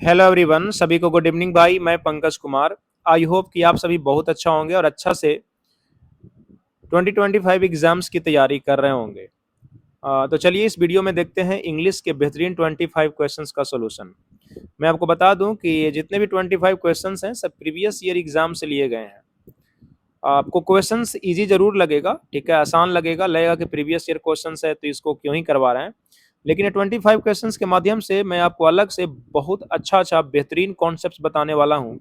Hello everyone, सभी को good evening भाई। मैं पंकज कुमार। आई होप कि आप सभी बहुत अच्छा होंगे और अच्छा से 2025 एग्जाम्स की तैयारी कर रहे होंगे। तो चलिए इस वीडियो में देखते हैं इंग्लिश के बेहतरीन 25 क्वेश्चंस का सॉल्यूशन। मैं आपको बता दूं कि ये जितने भी 25 क्वेश्चंस हैं सब प्रीवियस ईयर एग्जाम से लिए गए हैं। आपको क्वेश्चंस इजी जरूर लगेगा, ठीक है, आसान लगेगा कि प्रीवियस ईयर क्वेश्चंस है तो इसको क्यों ही करवा रहे हैं। लेकिन ये 25 क्वेश्चंस के माध्यम से मैं आपको अलग से बहुत अच्छा बेहतरीन कॉन्सेप्ट्स बताने वाला हूँ,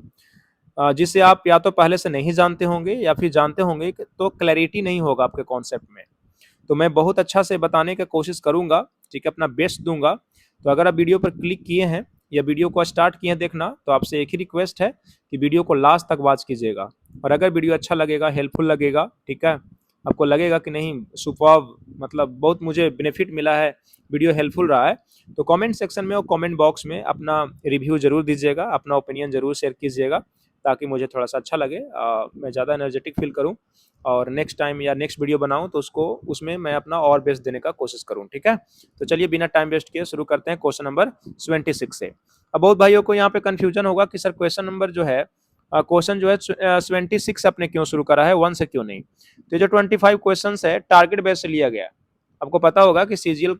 जिसे आप या तो पहले से नहीं जानते होंगे या फिर जानते होंगे तो क्लैरिटी नहीं होगा आपके कॉन्सेप्ट में। तो मैं बहुत अच्छा से बताने की कोशिश करूंगा, ठीक है, अपना बेस्ट दूंगा। तो अगर आप वीडियो पर क्लिक किए हैं या वीडियो को स्टार्ट किए हैं देखना, तो आपसे एक ही रिक्वेस्ट है कि वीडियो को लास्ट तक वॉच कीजिएगा। और अगर वीडियो अच्छा लगेगा, हेल्पफुल लगेगा, ठीक है, आपको लगेगा कि नहीं सुपर्ब, मतलब बहुत मुझे बेनिफिट मिला है, वीडियो हेल्पफुल रहा है, तो कमेंट सेक्शन में और कमेंट बॉक्स में अपना रिव्यू जरूर दीजिएगा, अपना ओपिनियन जरूर शेयर कीजिएगा, ताकि मुझे थोड़ा सा अच्छा लगे, मैं ज़्यादा एनर्जेटिक फील करूँ और नेक्स्ट टाइम या नेक्स्ट वीडियो बनाऊं तो उसको उसमें मैं अपना और बेस्ट देने का कोशिश करूं, ठीक है। तो चलिए बिना टाइम वेस्ट किए शुरू करते हैं क्वेश्चन नंबर 26 से। अब बहुत भाइयों को यहाँ पे कंफ्यूजन होगा कि सर क्वेश्चन नंबर जो है, क्वेश्चन जो है 26 अपने क्यों शुरू करा है, 1 से क्यों नहीं। तो जो 25 क्वेश्चन है टारगेट बेस से लिया गया। आपको पता होगा कि सीजीएल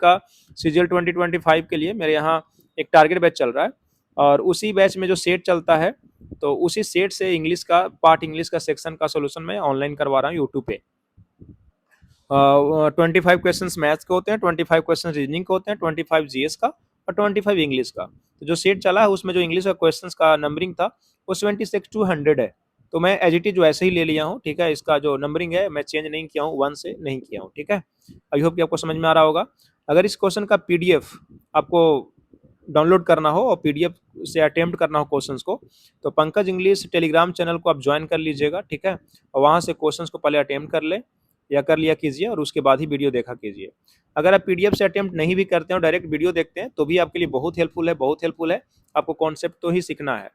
2025 के लिए मेरे यहाँ एक टारगेट बैच चल रहा है, और उसी बैच में जो सेट चलता है, तो उसी सेट से इंग्लिश का सेक्शन का सोल्यूशन मैं ऑनलाइन करवा रहा हूँ यूट्यूब पे। 25 क्वेश्चन मैथ्स के होते हैं, 25 क्वेश्चन रीजनिंग के होते हैं, 25 जीएस का और 25 इंग्लिश का। तो जो सेट चला है उसमें जो इंग्लिश का क्वेश्चन का नंबरिंग था वो 76 to 100 है। तो मैं एज इट इज वैसे ही ले लिया हूँ, ठीक है। इसका जो नंबरिंग है मैं चेंज नहीं किया हूँ, 1 से नहीं किया हूँ, ठीक है। आई होप कि आपको समझ में आ रहा होगा। अगर इस क्वेश्चन का पीडीएफ आपको डाउनलोड करना हो और पीडीएफ से अटेम्प्ट करना हो क्वेश्चंस को, तो पंकज इंग्लिश टेलीग्राम चैनल को आप ज्वाइन कर लीजिएगा, ठीक है। और वहाँ से क्वेश्चंस को पहले अटेम्प्ट कर ले या कर लिया कीजिए और उसके बाद ही वीडियो देखा कीजिए। अगर आप पीडीएफ से अटेम्प्ट नहीं भी करते हैं और डायरेक्ट वीडियो देखते हैं तो भी आपके लिए बहुत हेल्पफुल है। आपको कॉन्सेप्ट तो ही सीखना है,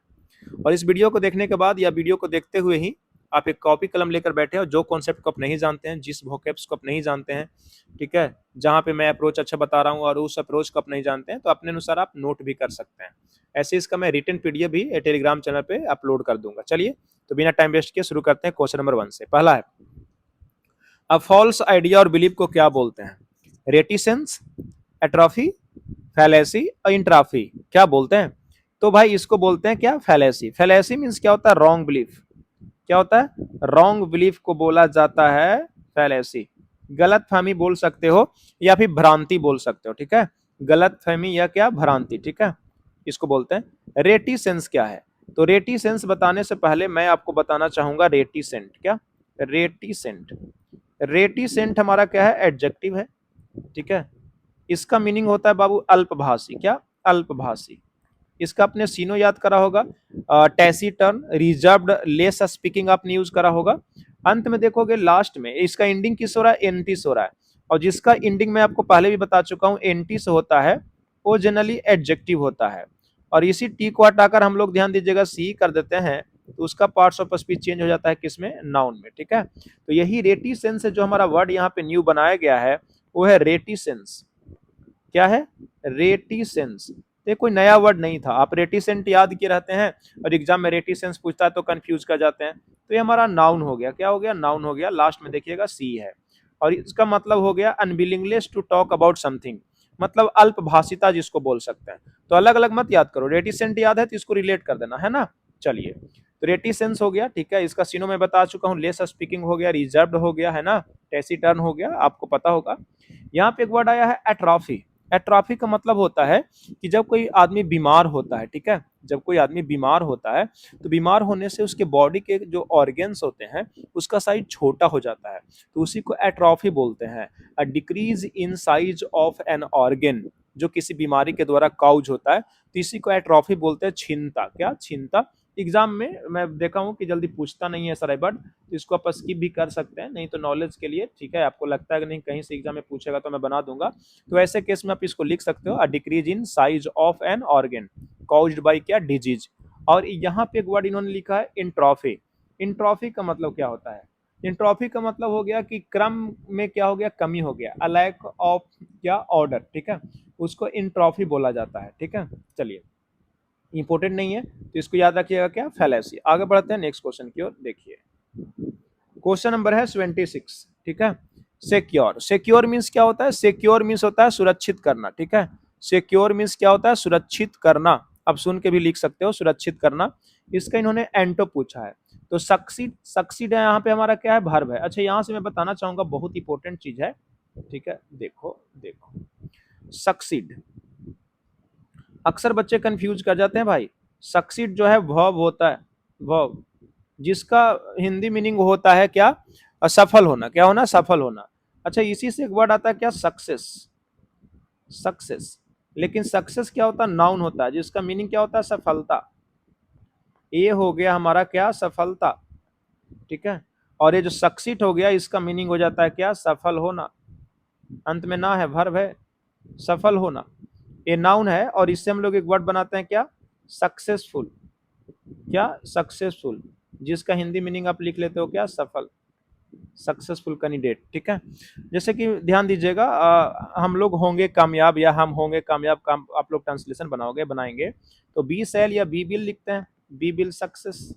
और इस वीडियो को देखने के बाद या वीडियो को देखते हुए ही आप एक कॉपी कलम लेकर बैठे हो, जो कॉन्सेप्ट को आप नहीं जानते हैं, जिस वोकैब्स को आप नहीं जानते हैं, ठीक है, जहाँ पे मैं अप्रोच अच्छा बता रहा हूँ और उस अप्रोच को आप नहीं जानते हैं, तो अपने अनुसार आप नोट भी कर सकते हैं। ऐसे इसका मैं रिटन पीडीएफ भी टेलीग्राम चैनल पे अपलोड कर दूंगा। चलिए तो बिना टाइम वेस्ट किए शुरू करते हैं क्वेश्चन नंबर 1 से। पहला है, अब फॉल्स आइडिया और बिलीव को क्या बोलते हैं? रेटिसेंस, एट्रॉफी, फैलेसी और इंट्राफी, क्या बोलते हैं? तो भाई इसको बोलते हैं क्या? फैलेसी। फैलेसी मीन्स क्या होता है? Wrong belief. क्या होता है? रॉन्ग बिलीफ को बोला जाता है फैलेसी। गलत फहमी बोल सकते हो या फिर भ्रांति बोल सकते हो, ठीक है। गलत फहमी या क्या? भ्रांति, ठीक है, इसको बोलते हैं। रेटिसेंस क्या है? तो रेटिसेंस बताने से पहले मैं आपको बताना चाहूंगा रेटिसेंट क्या। रेटिसेंट, रेटिसेंट हमारा क्या है? एडजेक्टिव है, ठीक है। इसका मीनिंग होता है बाबू अल्पभाषी। क्या? अल्पभाषी। इसका आपने सीनो याद करा होगा, टैसीटर्न, रिजर्व्ड, लेस स्पीकिंग आपने यूज करा होगा। अंत में देखोगे लास्ट में इसका एंडिंग किस हो रहा है? एनटी से हो रहा है, और जिसका एंडिंग मैं आपको पहले भी बता चुका हूं एनटी से होता है, वो जनरली एडजेक्टिव होता है। और इसी टी को हटाकर हम लोग ध्यान दीजिएगा सी कर देते हैं, तो उसका पार्ट्स ऑफ स्पीच चेंज हो जाता है किसमें? नाउन में, ठीक है। तो यही रेटिसेंस है, जो हमारा वर्ड यहाँ पे न्यू बनाया गया है वो है रेटिसेंस। क्या है? रेटिसेंस। ये कोई नया वर्ड नहीं था, आप रेटिसेंट याद किए रहते हैं और एग्जाम में रेटिसेंस पूछता है तो कंफ्यूज कर जाते हैं। तो ये हमारा नाउन हो गया। क्या हो गया? नाउन हो गया। लास्ट में देखिएगा सी है, और इसका मतलब हो गया unwillingness to talk about something, मतलब अल्पभाषिता जिसको बोल सकते हैं। तो अलग अलग मत याद करो, रेटिसेंट याद है तो इसको रिलेट कर देना है ना। चलिए, तो रेटिसेंस हो गया, ठीक है। इसका सीनो में बता चुका हूँ, लेस स्पीकिंग हो गया, रिजर्व्ड हो गया, है ना, टैसीटर्न हो गया, आपको पता होगा। यहाँ पे एक वर्ड आया है एट्रॉफी। एट्रॉफी का मतलब होता है कि जब कोई आदमी बीमार होता है, ठीक है, जब कोई आदमी बीमार होता है तो बीमार होने से उसके बॉडी के जो ऑर्गन्स होते हैं उसका साइज छोटा हो जाता है, तो उसी को एट्रॉफी बोलते हैं। A decrease in size of an organ, जो किसी बीमारी के द्वारा काउज होता है, तो इसी को एट्रॉफी बोलते हैं। छीनता, क्या? छीनता। एग्जाम में मैं देखा हूं कि जल्दी पूछता नहीं है सर, बट तो इसको आप स्किप भी कर सकते हैं, नहीं तो नॉलेज के लिए, ठीक है। आपको लगता है कि नहीं कहीं से एग्जाम में पूछेगा तो मैं बना दूंगा, तो ऐसे केस में आप इसको लिख सकते हो, a decrease in size of an organ caused by क्या? डिजीज। और यहाँ पे एक वर्ड इन्होंने लिखा है इंट्रॉफी। इंट्रॉफी का मतलब क्या होता है? इंट्रॉफी का मतलब हो गया कि क्रम में क्या हो गया? कमी हो गया, अ लैक ऑफ क्या? ऑर्डर, ठीक है, उसको इंट्रॉफी बोला जाता है, ठीक है। चलिए, इंपॉर्टेंट नहीं है, तो इसको याद रखिएगा क्या, फैलेसी। आगे बढ़ते हैं नेक्स्ट क्वेश्चन की ओर। देखिए क्वेश्चन नंबर है 26, ठीक है। सिक्योर, सिक्योर मीन्स क्या होता है? सिक्योर मीन्स होता है सुरक्षित करना, ठीक है। सिक्योर मीन्स क्या होता है? सुरक्षित करना। आप सुन के भी लिख सकते हो, सुरक्षित करना। इसका इन्होंने एंटो पूछा है। तो सक्सीड, सक्सीड है यहाँ पे हमारा क्या है? वर्ब है। अच्छा यहाँ से मैं बताना चाहूंगा, बहुत इंपॉर्टेंट चीज है, ठीक है। देखो देखो, सक्सीड, अक्सर बच्चे कंफ्यूज कर जाते हैं भाई। सक्सीड जो है वर्ब होता है, वर्ब, जिसका हिंदी मीनिंग होता है क्या? असफल होना। क्या होना? सफल होना। अच्छा इसी से एक वर्ड आता है क्या? Success, success. लेकिन सक्सेस क्या होता है? नाउन होता है, जिसका मीनिंग क्या होता है? सफलता। ये हो गया हमारा क्या? सफलता, ठीक है। और ये जो सक्सीड हो गया, इसका मीनिंग हो जाता है क्या? सफल होना। अंत में ना है, वर्ब है, सफल होना। ये नाउन है, और इससे हम लोग एक वर्ड बनाते हैं क्या? सक्सेसफुल। क्या? सक्सेसफुल, जिसका हिंदी मीनिंग आप लिख लेते हो क्या? सफल, सक्सेसफुल कैंडिडेट, ठीक है। जैसे कि ध्यान दीजिएगा, हम लोग होंगे कामयाब, या हम होंगे कामयाब, काम आप लोग ट्रांसलेशन बनाओगे, बनाएंगे, तो बी सेल या बी बिल लिखते हैं, बी बिल सक्सेस।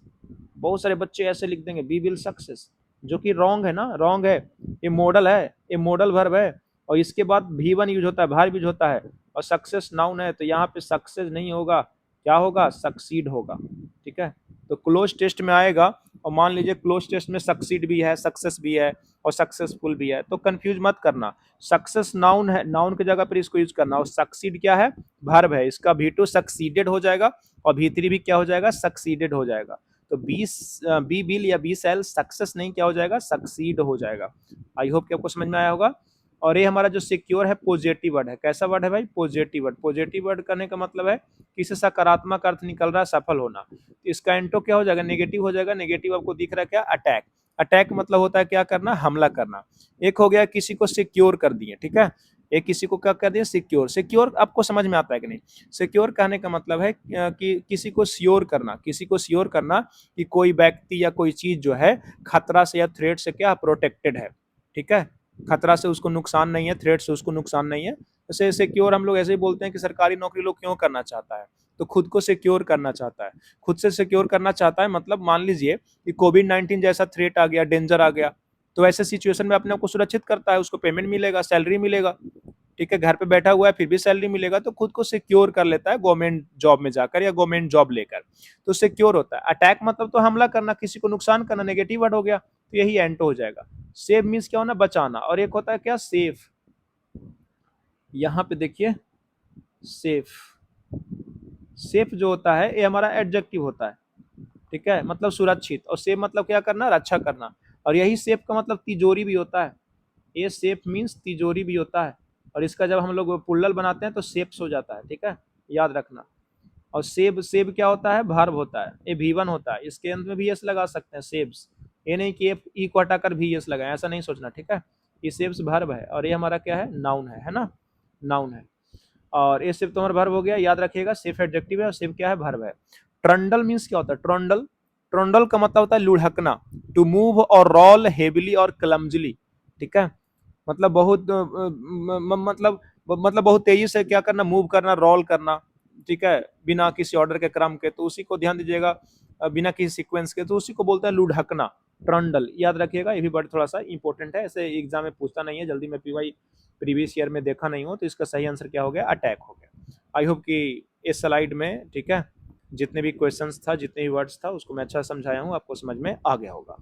बहुत सारे बच्चे ऐसे लिख देंगे बी बिल सक्सेस, जो कि रॉन्ग है ना, रॉन्ग है। ये मॉडल है, ये मॉडल वर्ब है, और इसके बाद भी वन यूज होता है, भार यूज होता है, और सक्सेस नाउन है, तो यहाँ पे सक्सेस नहीं होगा, क्या होगा? सक्सीड होगा, ठीक है। तो क्लोज टेस्ट में आएगा, और मान लीजिए क्लोज टेस्ट में सक्सीड भी है, सक्सेस भी है, और सक्सेसफुल भी है, तो कंफ्यूज मत करना। सक्सेस नाउन है, नाउन की जगह पर इसको यूज करना, और सक्सीड क्या है? वर्ब है। इसका भी टू सक्सीडेड हो जाएगा, और भीतरी भी क्या हो जाएगा? सक्सीडेड हो जाएगा। तो बी बिल या बी सेल सक्सेस नहीं, क्या हो जाएगा? सक्सीड हो जाएगा। आई होप कि आपको समझ में आया होगा। और ये हमारा जो सिक्योर है, पॉजिटिव वर्ड है। कैसा वर्ड है भाई? Positive word. पॉजिटिव वर्ड करने का मतलब है किसी सकारात्मक अर्थ निकल रहा है, सफल होना। इसका एंटो क्या हो जाएगा? नेगेटिव हो जाएगा। नेगेटिव आपको दिख रहा है क्या? अटैक। अटैक मतलब होता है क्या करना? हमला करना। एक हो गया किसी को सिक्योर कर दिए, ठीक है। एक किसी को क्या कर दिया? सिक्योर। सिक्योर आपको समझ में आता है कि नहीं? सिक्योर कहने का मतलब है कि किसी को श्योर करना, किसी को श्योर करना कि कोई व्यक्ति या कोई चीज जो है खतरा से या थ्रेट से क्या प्रोटेक्टेड है, ठीक है। खतरा से उसको नुकसान नहीं है, थ्रेट से उसको नुकसान नहीं है। जैसे सिक्योर हम लोग ऐसे ही बोलते हैं कि सरकारी नौकरी लोग क्यों करना चाहता है? तो खुद को सिक्योर करना चाहता है, खुद से सिक्योर करना चाहता है। मतलब मान लीजिए कि कोविड-19 जैसा थ्रेट आ गया, डेंजर आ गया, तो ऐसे सिचुएशन में अपने आप को सुरक्षित करता है, उसको पेमेंट मिलेगा, सैलरी मिलेगा, ठीक है। घर पे बैठा हुआ है फिर भी सैलरी मिलेगा, तो खुद को सिक्योर कर लेता है गवर्नमेंट जॉब में जाकर या गवर्नमेंट जॉब लेकर, तो सिक्योर होता है। अटैक मतलब तो हमला करना, किसी को नुकसान करना, नेगेटिव वर्ड हो गया, तो यही एंटो हो जाएगा। सेव मीन्स क्या होना? बचाना। और एक होता है क्या? सेफ। यहाँ पे देखिए, सेफ, सेफ जो होता है ये हमारा एडजेक्टिव होता है, ठीक है, मतलब सुरक्षित। और सेफ मतलब क्या करना? रक्षा करना। और यही सेफ का मतलब तिजोरी भी होता है। ये सेफ मीन्स तिजोरी भी होता है, और इसका जब हम लोग पुल्लल बनाते हैं तो सेप्स हो जाता है, ठीक है, याद रखना। और सेब, सेब क्या होता है? भार्ब होता है, ये भी वन होता है, इसके अंत में भी यस लगा सकते हैं, सेब्स। ये नहीं कि ई को हटाकर भी यस लगाए, ऐसा नहीं सोचना, ठीक है। ये सेब्स भार्ब है, और ये हमारा क्या है? नाउन है ना, नाउन है। और ये सिर्फ तुम्हारा वर्ब हो गया, याद रखिएगा, सिर्फ एडजेक्टिव है और सिर्फ क्या है? वर्ब है। ट्रंडल मीन्स क्या होता है? ट्रंडल, ट्रंडल का मतलब होता है लुढ़कना, टू मूव और रोल हेविली और क्लमजली, ठीक है। मतलब बहुत मतलब बहुत तेजी से क्या करना? मूव करना, रोल करना, ठीक है, बिना किसी ऑर्डर के, क्रम के, तो उसी को ध्यान दीजिएगा, बिना किसी सीक्वेंस के, तो उसी को बोलते हैं लुढ़कना, ट्रंडल। याद रखिएगा, ये भी बड़ा थोड़ा सा इंपॉर्टेंट है, ऐसे एग्जाम में पूछता नहीं है जल्दी। में पीवाई प्रीवियस ईयर में देखा नहीं हो, तो इसका सही आंसर क्या हो गया? अटैक हो गया। आई होप कि इस स्लाइड में, ठीक है, जितने भी क्वेश्चंस था, जितने भी वर्ड्स था, उसको मैं अच्छा समझाया हूँ, आपको समझ में आ गया होगा।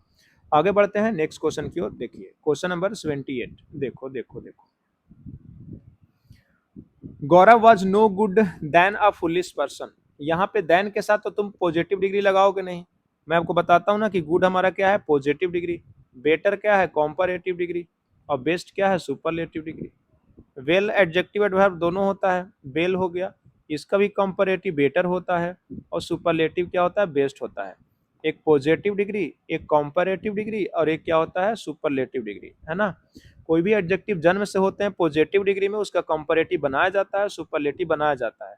आगे बढ़ते हैं नेक्स्ट क्वेश्चन की ओर। देखिए क्वेश्चन नंबर 28। देखो देखो देखो, Gaurav was no good then a foolish person. यहाँ पे देन के साथ तो तुम पॉजिटिव डिग्री लगाओगे नहीं। मैं आपको बताता हूँ ना कि गुड हमारा क्या है? Positive degree. बेटर क्या है? Comparative degree. और बेस्ट क्या है? Superlative degree. Well adjective adverb दोनों होता है। वेल हो गया, इसका भी कंपैरेटिव बेटर होता है, और सुपरलेटिव क्या होता है? बेस्ट होता है। एक पॉजिटिव डिग्री, एक कंपैरेटिव डिग्री, और एक क्या होता है? सुपरलेटिव डिग्री, है ना। कोई भी एडजेक्टिव जन्म से होते हैं पॉजिटिव डिग्री में, उसका कंपैरेटिव बनाया जाता है, सुपरलेटिव बनाया जाता है।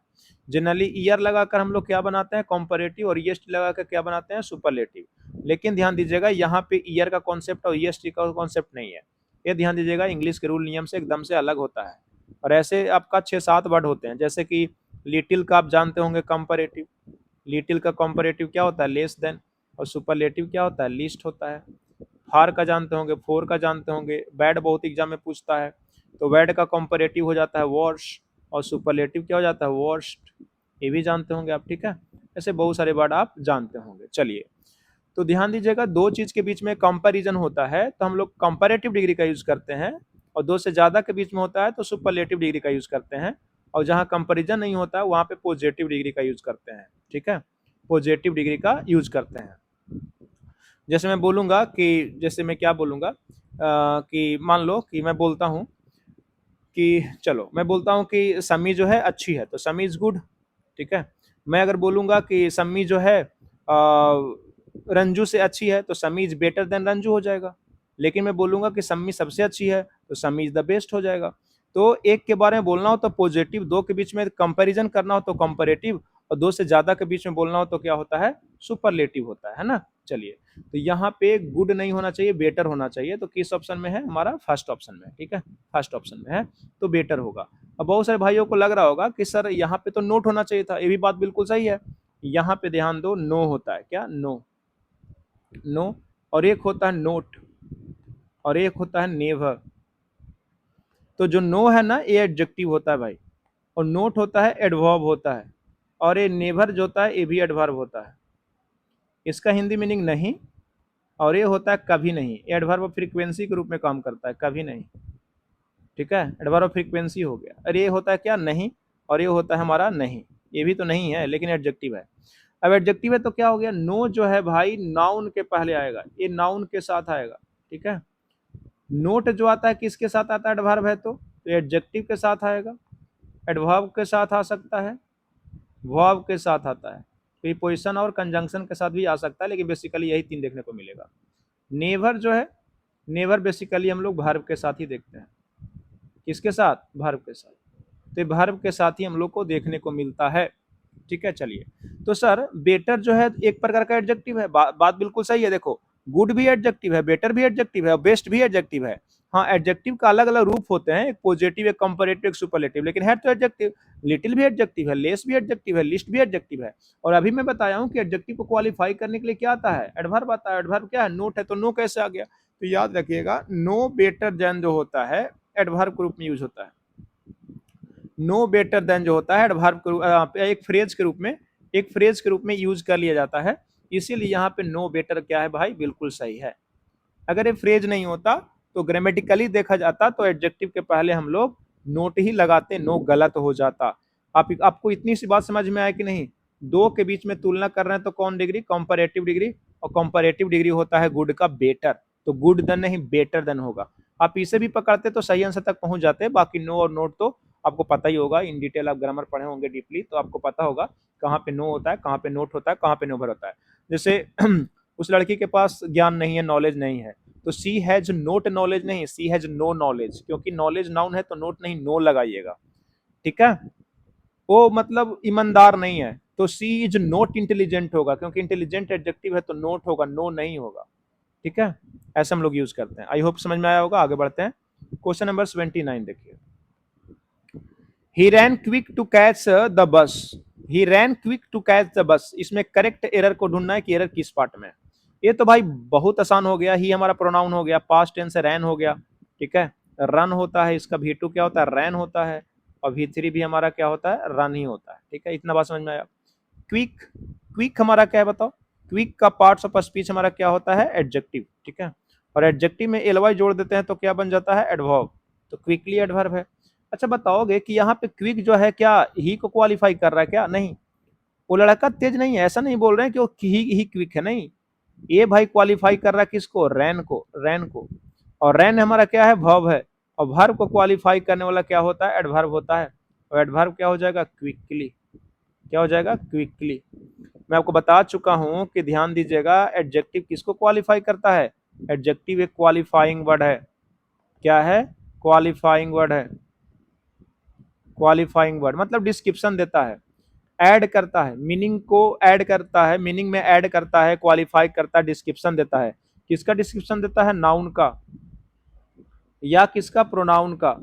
जनरली ईयर लगाकर हम लोग क्या बनाते हैं? कंपैरेटिव, और ईएसटी लगाकर क्या बनाते हैं? सुपरलेटिव। लेकिन ध्यान दीजिएगा, यहाँ पे ईयर का कॉन्सेप्ट और ईएसटी का कॉन्सेप्ट नहीं है। ये ध्यान दीजिएगा, इंग्लिश के रूल नियम से एकदम से अलग होता है। और ऐसे आपका 6-7 वर्ड होते हैं, जैसे कि लिटिल का आप जानते होंगे कंपैरेटिव, लिटिल का कंपैरेटिव क्या होता है, लेस देन, और सुपरलेटिव क्या होता है, लीस्ट होता है। फार का जानते होंगे, फोर का जानते होंगे, बैड बहुत एग्जाम में पूछता है, तो बैड का कंपैरेटिव हो जाता है वर्स, और सुपरलेटिव क्या हो जाता है, वर्स्ट, ये भी जानते होंगे आप, ठीक है। ऐसे बहुत सारे वर्ड आप जानते होंगे। चलिए, तो ध्यान दीजिएगा, दो चीज के बीच में कंपैरिजन होता है तो हम लोग कंपैरेटिव डिग्री का यूज करते हैं, और दो से ज्यादा के बीच में होता है तो सुपरलेटिव डिग्री का यूज करते हैं, और जहां कंपैरिजन नहीं होता है वहां पे पॉजिटिव डिग्री का यूज करते हैं, ठीक है, पॉजिटिव डिग्री का यूज करते हैं। जैसे मैं बोलूंगा कि, जैसे मैं क्या बोलूंगा कि मान लो कि मैं बोलता हूँ कि, चलो मैं बोलता हूँ कि सम्मी जो है अच्छी है, तो सम्मी इज गुड, ठीक है। मैं अगर बोलूंगा कि सम्मी जो है रंजू से अच्छी है, तो सम्मी इज बेटर देन रंजू हो जाएगा। लेकिन मैं बोलूंगा कि सम्मी सबसे अच्छी है, तो सम्मी इज द बेस्ट हो जाएगा। तो एक के बारे में बोलना हो तो पॉजिटिव, दो के बीच में कंपैरिजन करना हो तो कंपैरेटिव, और दो से ज्यादा के बीच में बोलना हो तो क्या होता है, सुपरलेटिव होता है ना। चलिए, तो यहाँ पे गुड नहीं होना चाहिए, बेटर होना चाहिए, तो किस ऑप्शन में है हमारा, फर्स्ट ऑप्शन में, ठीक है, फर्स्ट ऑप्शन में है, तो बेटर होगा। अब बहुत सारे भाइयों को लग रहा होगा कि सर यहाँ पे तो नोट होना चाहिए था, ये भी बात बिल्कुल सही है। यहाँ पे ध्यान दो, नो होता है, क्या, नो, नो, और एक होता है नोट, और एक होता है नेवर। तो जो नो है ना, ये एडजेक्टिव होता है भाई, और नोट होता है एडवर्ब होता है, और ये नेवर जो होता है ये भी एडवर्ब होता है। इसका हिंदी मीनिंग नहीं, और ये होता है कभी नहीं, एडवर्ब फ्रीक्वेंसी के रूप में काम करता है, कभी नहीं, ठीक है, एडवर्ब फ्रीक्वेंसी हो गया। और ये होता है क्या, नहीं, और ये होता है हमारा नहीं, ये भी तो नहीं है लेकिन एडजेक्टिव है। अब एडजेक्टिव है तो क्या हो गया, नो जो है भाई नाउन के पहले आएगा, ये नाउन के साथ आएगा, ठीक है। नोट जो आता है किसके साथ आता है, एडवर्ब है तो एडजेक्टिव के साथ आएगा, एडवर्ब के साथ आ सकता है, वर्ब के साथ आता है, प्रीपोजिशन और कंजंक्शन के साथ भी आ सकता है, लेकिन बेसिकली यही तीन देखने को मिलेगा। नेवर जो है, नेवर बेसिकली हम लोग वर्ब के साथ ही देखते हैं, किसके साथ, वर्ब के साथ, तो वर्ब के साथ ही हम लोग को देखने को मिलता है, ठीक है। चलिए, तो सर बेटर जो है एक प्रकार का एडजेक्टिव है, बात बिल्कुल सही है। देखो, गुड भी एडजेक्टिव है, बेटर भी एडजेक्टिव है, और बेस्ट भी एडजेक्टिव है। हाँ, एडजेक्टिव का अलग अलग रूप होते हैं, एक पॉजिटिव, एक कंपैरेटिव, एक सुपरलेटिव, लेकिन है तो एडजेक्टिव। लिटिल भी एडजेक्टिव है, लेस भी एडजेक्टिव है, लिस्ट भी एडजेक्टिव है। और अभी मैं बताया हूँ कि एडजेक्टिव को क्वालिफाई करने के लिए क्या आता है, एडवर्ब आता है। एडवर्ब क्या है, नोट है, तो नो कैसे आ गया, तो याद रखिएगा, नो बेटर देन जो होता है एडवर्ब के रूप में यूज होता है। नो बेटर देन जो होता है एडवर्ब एक फ्रेज के रूप में, एक फ्रेज के रूप में यूज कर लिया जाता है, इसीलिए यहाँ पे नो बेटर क्या है भाई, बिल्कुल सही है। अगर ये फ्रेज नहीं होता तो ग्रामेटिकली देखा जाता तो एडजेक्टिव के पहले हम लोग नोट ही लगाते, नो गलत हो जाता। आपको इतनी सी बात समझ में आया कि नहीं, दो के बीच में तुलना कर रहे हैं तो कौन डिग्री, कंपैरेटिव डिग्री, और कंपैरेटिव डिग्री होता है गुड का बेटर, तो गुड देन नहीं बेटर देन होगा। आप इसे भी पकड़ते तो सही आंसर तक पहुंच जाते, बाकी नो और नोट तो आपको पता ही होगा, इन डिटेल आप ग्रामर पढ़े होंगे डीपली, तो आपको पता होगा कहाँ पे नो होता है, कहाँ पे नोट होता है, कहाँ पे नोवर होता है। जैसे उस लड़की के पास ज्ञान नहीं है, नॉलेज नहीं है, तो सी हैज नोट नॉलेज नहीं, सी हैज नो नॉलेज, क्योंकि नॉलेज नाउन है तो नोट नहीं, नो लगाइएगा, ठीक है। वो मतलब ईमानदार नहीं है, तो सी इज नोट इंटेलिजेंट होगा, क्योंकि इंटेलिजेंट एडजेक्टिव है तो नोट होगा, नो नहीं होगा, ठीक है। ऐसे हम लोग यूज करते हैं। आई होप समझ में आया होगा। आगे बढ़ते हैं, क्वेश्चन नंबर 29 देखिए। He ran quick to catch the bus, he ran quick to catch the bus, इसमें करेक्ट एरर को ढूंढना है कि एरर किस पार्ट में है। ये तो भाई बहुत आसान हो गया, ही हमारा प्रोनाउन हो गया, पास्ट टेंस से रैन हो गया, ठीक है। रन होता है, इसका V2 क्या होता है, रैन होता है, और V3 भी हमारा क्या होता है, रन ही होता है, ठीक है। इतना बात समझ में आया। क्विक, क्विक हमारा क्या है बताओ, क्विक का पार्ट्स ऑफ स्पीच हमारा क्या होता है, एडजेक्टिव, ठीक है। और एडजेक्टिव में ly जोड़ देते हैं तो क्या बन जाता है, एडवर्ब, तो क्विकली एडवर्ब है। अच्छा बताओगे कि यहाँ पे क्विक जो है क्या ही को क्वालिफाई कर रहा है क्या, नहीं, वो लड़का तेज नहीं है, ऐसा नहीं बोल रहे हैं कि वो ही क्विक है, नहीं, ये भाई क्वालिफाई कर रहा है किसको, रैन को, रैन को। और रैन हमारा क्या है, वर्ब है, और वर्ब को क्वालिफाई करने वाला क्या होता है, एडवर्ब होता है, और एडवर्ब क्या हो जाएगा, क्विकली, क्या हो जाएगा, क्विकली। मैं आपको बता चुका हूं कि ध्यान दीजिएगा, एडजेक्टिव किसको क्वालिफाई करता है, एडजेक्टिव एक क्वालिफाइंग वर्ड है, क्या है, क्वालिफाइंग वर्ड है, क्वालिफाइंग वर्ड मतलब डिस्क्रिप्शन देता है, ऐड करता है, मीनिंग को ऐड करता है, मीनिंग में ऐड करता है, क्वालिफाई करता है, डिस्क्रिप्शन देता है। किसका डिस्क्रिप्शन देता है, नाउन का, या किसका, प्रोनाउन का।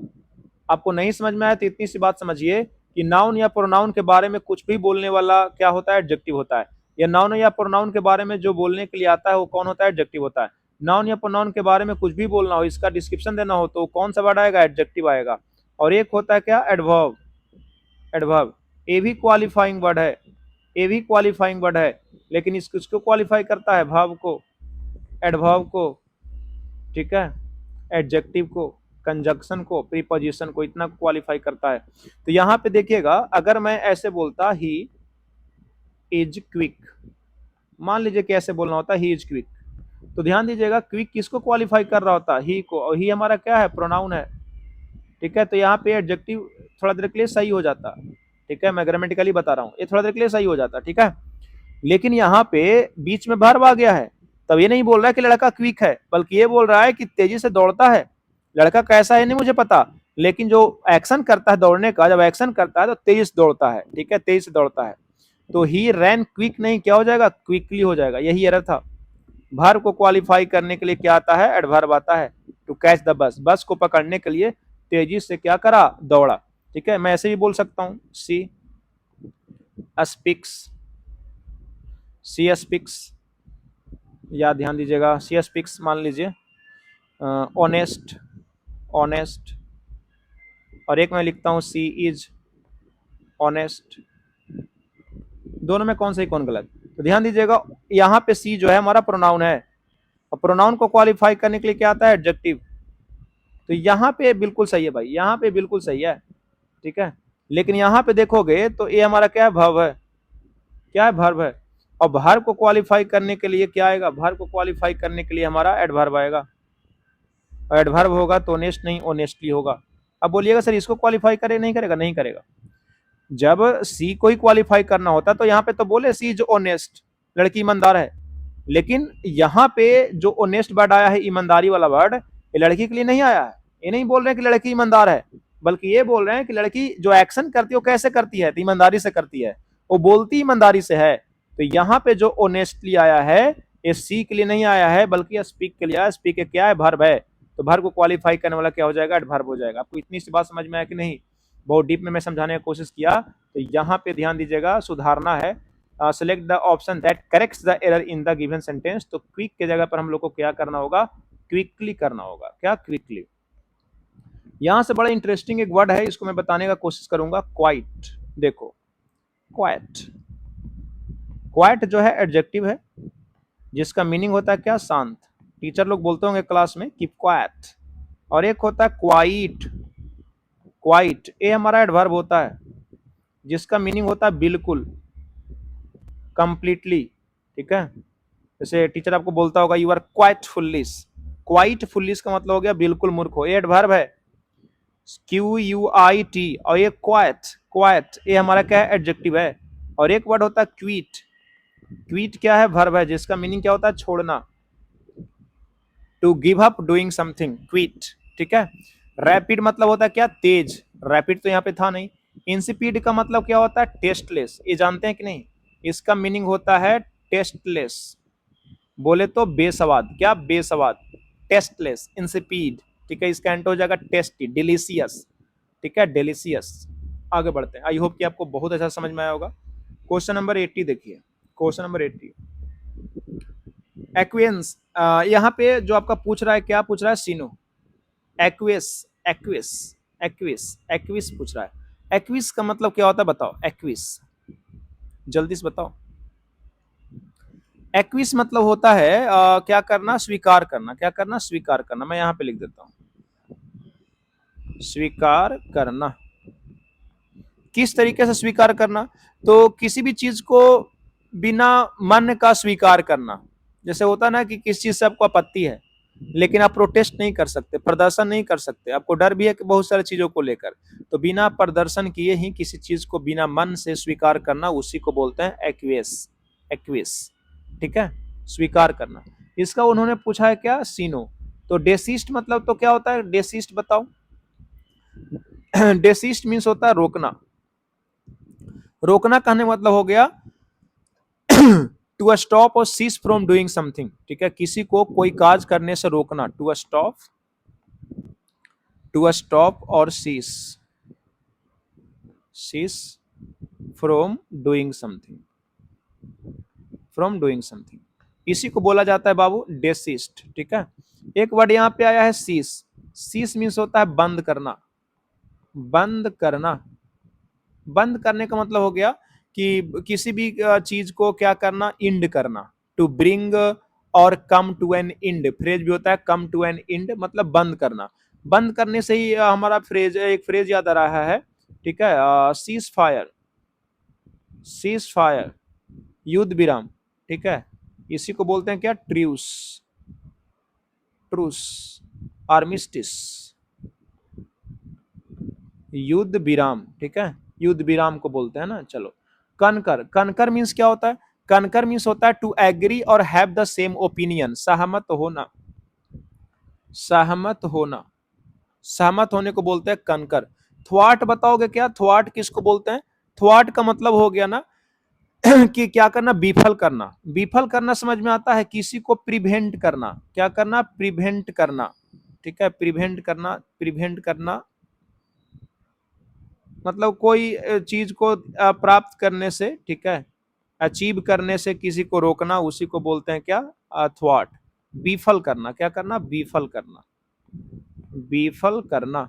आपको नहीं समझ में आया तो इतनी सी बात समझिए कि नाउन या प्रोनाउन के बारे में कुछ भी बोलने वाला क्या होता है, एडजेक्टिव होता है। या नाउन या प्रोनाउन के बारे में जो बोलने के लिए आता है वो कौन होता है, एडजेक्टिव होता है। नाउन या प्रोनाउन के बारे में कुछ भी बोलना हो, इसका डिस्क्रिप्शन देना हो, तो कौन सा वर्ड आएगा, एडजेक्टिव आएगा। और एक होता है क्या, एडवर्ब। एडवर्ब ये भी क्वालिफाइंग वर्ड है, ये भी क्वालिफाइंग वर्ड है, लेकिन इसको क्वालिफाई करता है, भाव को, एडवर्ब को, ठीक है, एडजेक्टिव को, कंजक्शन को, प्रीपोजिशन को, इतना क्वालिफाई करता है। तो यहाँ पे देखिएगा, अगर मैं ऐसे बोलता ही इज क्विक, मान लीजिए कैसे बोलना होता है, ही इज क्विक, तो ध्यान दीजिएगा क्विक किसको क्वालिफाई कर रहा होता है, ही को, और ही हमारा क्या है, प्रोनाउन है, ठीक है। तो यहाँ पे एडजेक्टिव थोड़ा देर के लिए सही हो जाता, ठीक है, मैं ग्रामेटिकली बता रहा हूँ, ये थोड़ा देर के लिए सही हो जाता, ठीक है। लेकिन यहाँ पे बीच में वर्ब आ गया है, तब ये नहीं बोल रहा है कि लड़का क्विक है, बल्कि ये बोल रहा है कि तेजी से दौड़ता है। लड़का कैसा है नहीं मुझे पता, लेकिन जो एक्शन करता है दौड़ने का, जब एक्शन करता है तो तेजी से दौड़ता है, ठीक है, तेजी से दौड़ता है। तो ही रैन क्विक नहीं, क्या हो जाएगा, क्विकली हो जाएगा, यही एरर था। वर्ब को क्वालिफाई करने के लिए क्या आता है, एडवर्ब आता है। टू कैच द बस, बस को पकड़ने के लिए तेजी से क्या करा, दौड़ा, ठीक है। मैं ऐसे भी बोल सकता हूँ, सी स्पीक्स, सी स्पीक्स, या ध्यान दीजिएगा सी स्पीक्स मान लीजिए, ऑनेस्ट, ऑनेस्ट, और एक मैं लिखता हूँ सी इज ऑनेस्ट। दोनों में कौन सही कौन गलत, तो ध्यान दीजिएगा यहाँ पे सी जो है हमारा प्रोनाउन है, और प्रोनाउन को क्वालिफाई करने के लिए क्या आता है, एडजेक्टिव। तो यहाँ पे बिल्कुल सही है भाई, यहाँ पे बिल्कुल सही है, ठीक है। लेकिन यहाँ पे देखोगे तो ये हमारा क्या है, वर्ब है, क्या है, वर्ब है। और वर्ब को क्वालिफाई करने के लिए क्या आएगा, वर्ब को क्वालिफाई करने के लिए हमारा एडवर्ब आएगा, और एडवर्ब होगा तो ऑनेस्ट नहीं, ऑनेस्टली होगा। अब बोलिएगा सर इसको क्वालिफाई करे, नहीं करेगा, नहीं करेगा। जब सी को ही क्वालिफाई करना होता तो यहाँ पे तो बोले सी जो ऑनेस्ट, लड़की ईमानदार है। लेकिन यहाँ पे जो ऑनेस्ट वर्ड आया है, ईमानदारी वाला वर्ड, ये लड़की के लिए नहीं आया है। ये नहीं बोल रहे हैं कि लड़की ईमानदार है, बल्कि ये बोल रहे हैं कि लड़की जो एक्शन करती है वो कैसे करती है, तो ईमानदारी से करती है, वो बोलती ईमानदारी से है। तो यहाँ पे जो ऑनेस्टली आया है, ये सी के लिए नहीं आया है, बल्कि स्पीक के लिए आया। स्पीक क्या है, वर्ब है, तो वर्ब को क्वालिफाई करने वाला क्या हो जाएगा, एडवर्ब हो जाएगा। आपको इतनी सी बात समझ में आया कि नहीं, बहुत डीप में मैं समझाने की कोशिश किया। तो यहाँ पे ध्यान दीजिएगा, सुधारना है, select the option that corrects the error in the given sentence. तो क्विक के जगह पर हम लोग को क्या करना होगा, क्विकली करना होगा, क्या, क्विकली। यहां से बड़ा इंटरेस्टिंग एक वर्ड है, इसको मैं बताने का कोशिश करूंगा, क्वाइट। देखो क्वाइट, क्वाइट जो है एडजेक्टिव है, जिसका मीनिंग होता है क्या, शांत। टीचर लोग बोलते होंगे क्लास में कीप क्वाइट। और एक होता है क्वाइट, क्वाइट ये हमारा एडवर्ब होता है, जिसका मीनिंग होता है बिल्कुल, कंप्लीटली, ठीक है। जैसे टीचर आपको बोलता होगा you are quite foolish, quite foolish का मतलब हो गया बिल्कुल मूर्ख हो, ये एडवर्ब है, QUIT। और ये क्वाइट, क्वाइट ये हमारा क्या है, एडजेक्टिव है। और एक वर्ड होता है क्विट, क्विट क्या है, वर्ब है, जिसका मीनिंग क्या होता है, छोड़ना, to give up doing something, quit, ठीक है। रैपिड मतलब होता है क्या, तेज, रैपिड तो यहाँ पे था नहीं। इंसिपिड का मतलब क्या होता है, टेस्टलेस, ये जानते हैं कि नहीं, इसका मीनिंग होता है टेस्टलेस, बोले तो बेसवाद, क्या, बेसवाद, टेस्टलेस, इंसिपिड, ठीक है। इसका एंट हो जाएगा टेस्टी, डिलीशियस, ठीक है, डिलीशियस। आगे बढ़ते हैं, आई होप कि आपको बहुत अच्छा समझ में आया होगा। क्वेश्चन नंबर 80 देखिए, क्वेश्चन नंबर 80, एक्वेंस। यहाँ पे जो आपका पूछ रहा है, क्या पूछ रहा है, सीनो, एक्वेस, एक्विस, एक्विस, एक्विस पूछ रहा है। एक्विस का मतलब क्या होता है बताओ, एक्विस जल्दी से बताओ। एक्विस मतलब होता है क्या करना, स्वीकार करना, क्या करना, स्वीकार करना। मैं यहाँ पे लिख देता हूँ, स्वीकार करना। किस तरीके से स्वीकार करना, तो किसी भी चीज को बिना मन का स्वीकार करना। जैसे होता ना कि किस चीज से आपको आपत्ति है, लेकिन आप प्रोटेस्ट नहीं कर सकते, प्रदर्शन नहीं कर सकते, आपको डर भी है कि बहुत सारी चीजों को लेकर, तो बिना प्रदर्शन किए ही किसी चीज को बिना मन से स्वीकार करना, उसी को बोलते हैं एक्वियस, एक्वियस, ठीक है, स्वीकार करना। इसका उन्होंने पूछा है क्या, सीनो। तो डेसिस्ट मतलब तो क्या होता है, डेसिस्ट बताओ। डेसिस्ट मीन्स होता है रोकना, रोकना कहने मतलब हो गया टू स्टॉप और सीज फ्रॉम डूइंग समथिंग, ठीक है, किसी को कोई काज करने से रोकना, टू स्टॉप, टू स्टॉप और seize, cease from doing something, from doing something, इसी को बोला जाता है बाबू desist। ठीक है, एक वर्ड यहाँ पे आया है cease। cease मीन्स होता है बंद करना, बंद करना। बंद करने का मतलब हो गया कि किसी भी चीज को क्या करना, इंड करना, टू ब्रिंग और come to an end. Phrase भी होता है कम टू एन इंड, मतलब बंद करना। बंद करने से ही हमारा फ्रेज, एक फ्रेज याद आ रहा है। ठीक है, सीज फायर, सीज फायर, युद्ध विराम। ठीक है, इसी को बोलते हैं क्या, ट्रूस, ट्रूस, आर्मिस्टिस, युद्ध विराम। ठीक है, युद्ध विराम को बोलते हैं ना। चलो, कनकर, कनकर मीन्स क्या होता है, कनकर मीन्स होता है टू एग्री और हैव द सेम ओपिनियन, सहमत होना, सहमत होना, सहमत होने को बोलते हैं कनकर। थ्वाट बताओगे क्या, थ्वाट किसको बोलते हैं? थ्वाट का मतलब हो गया ना कि क्या करना, विफल करना। विफल करना समझ में आता है, किसी को प्रिवेंट करना, क्या करना, प्रिवेंट करना। ठीक है, प्रिवेंट करना, प्रिवेंट करना मतलब कोई चीज को प्राप्त करने से, ठीक है, अचीव करने से किसी को रोकना, उसी को बोलते हैं क्या, थ्वाट। विफल करना, क्या करना, विफल करना, विफल करना,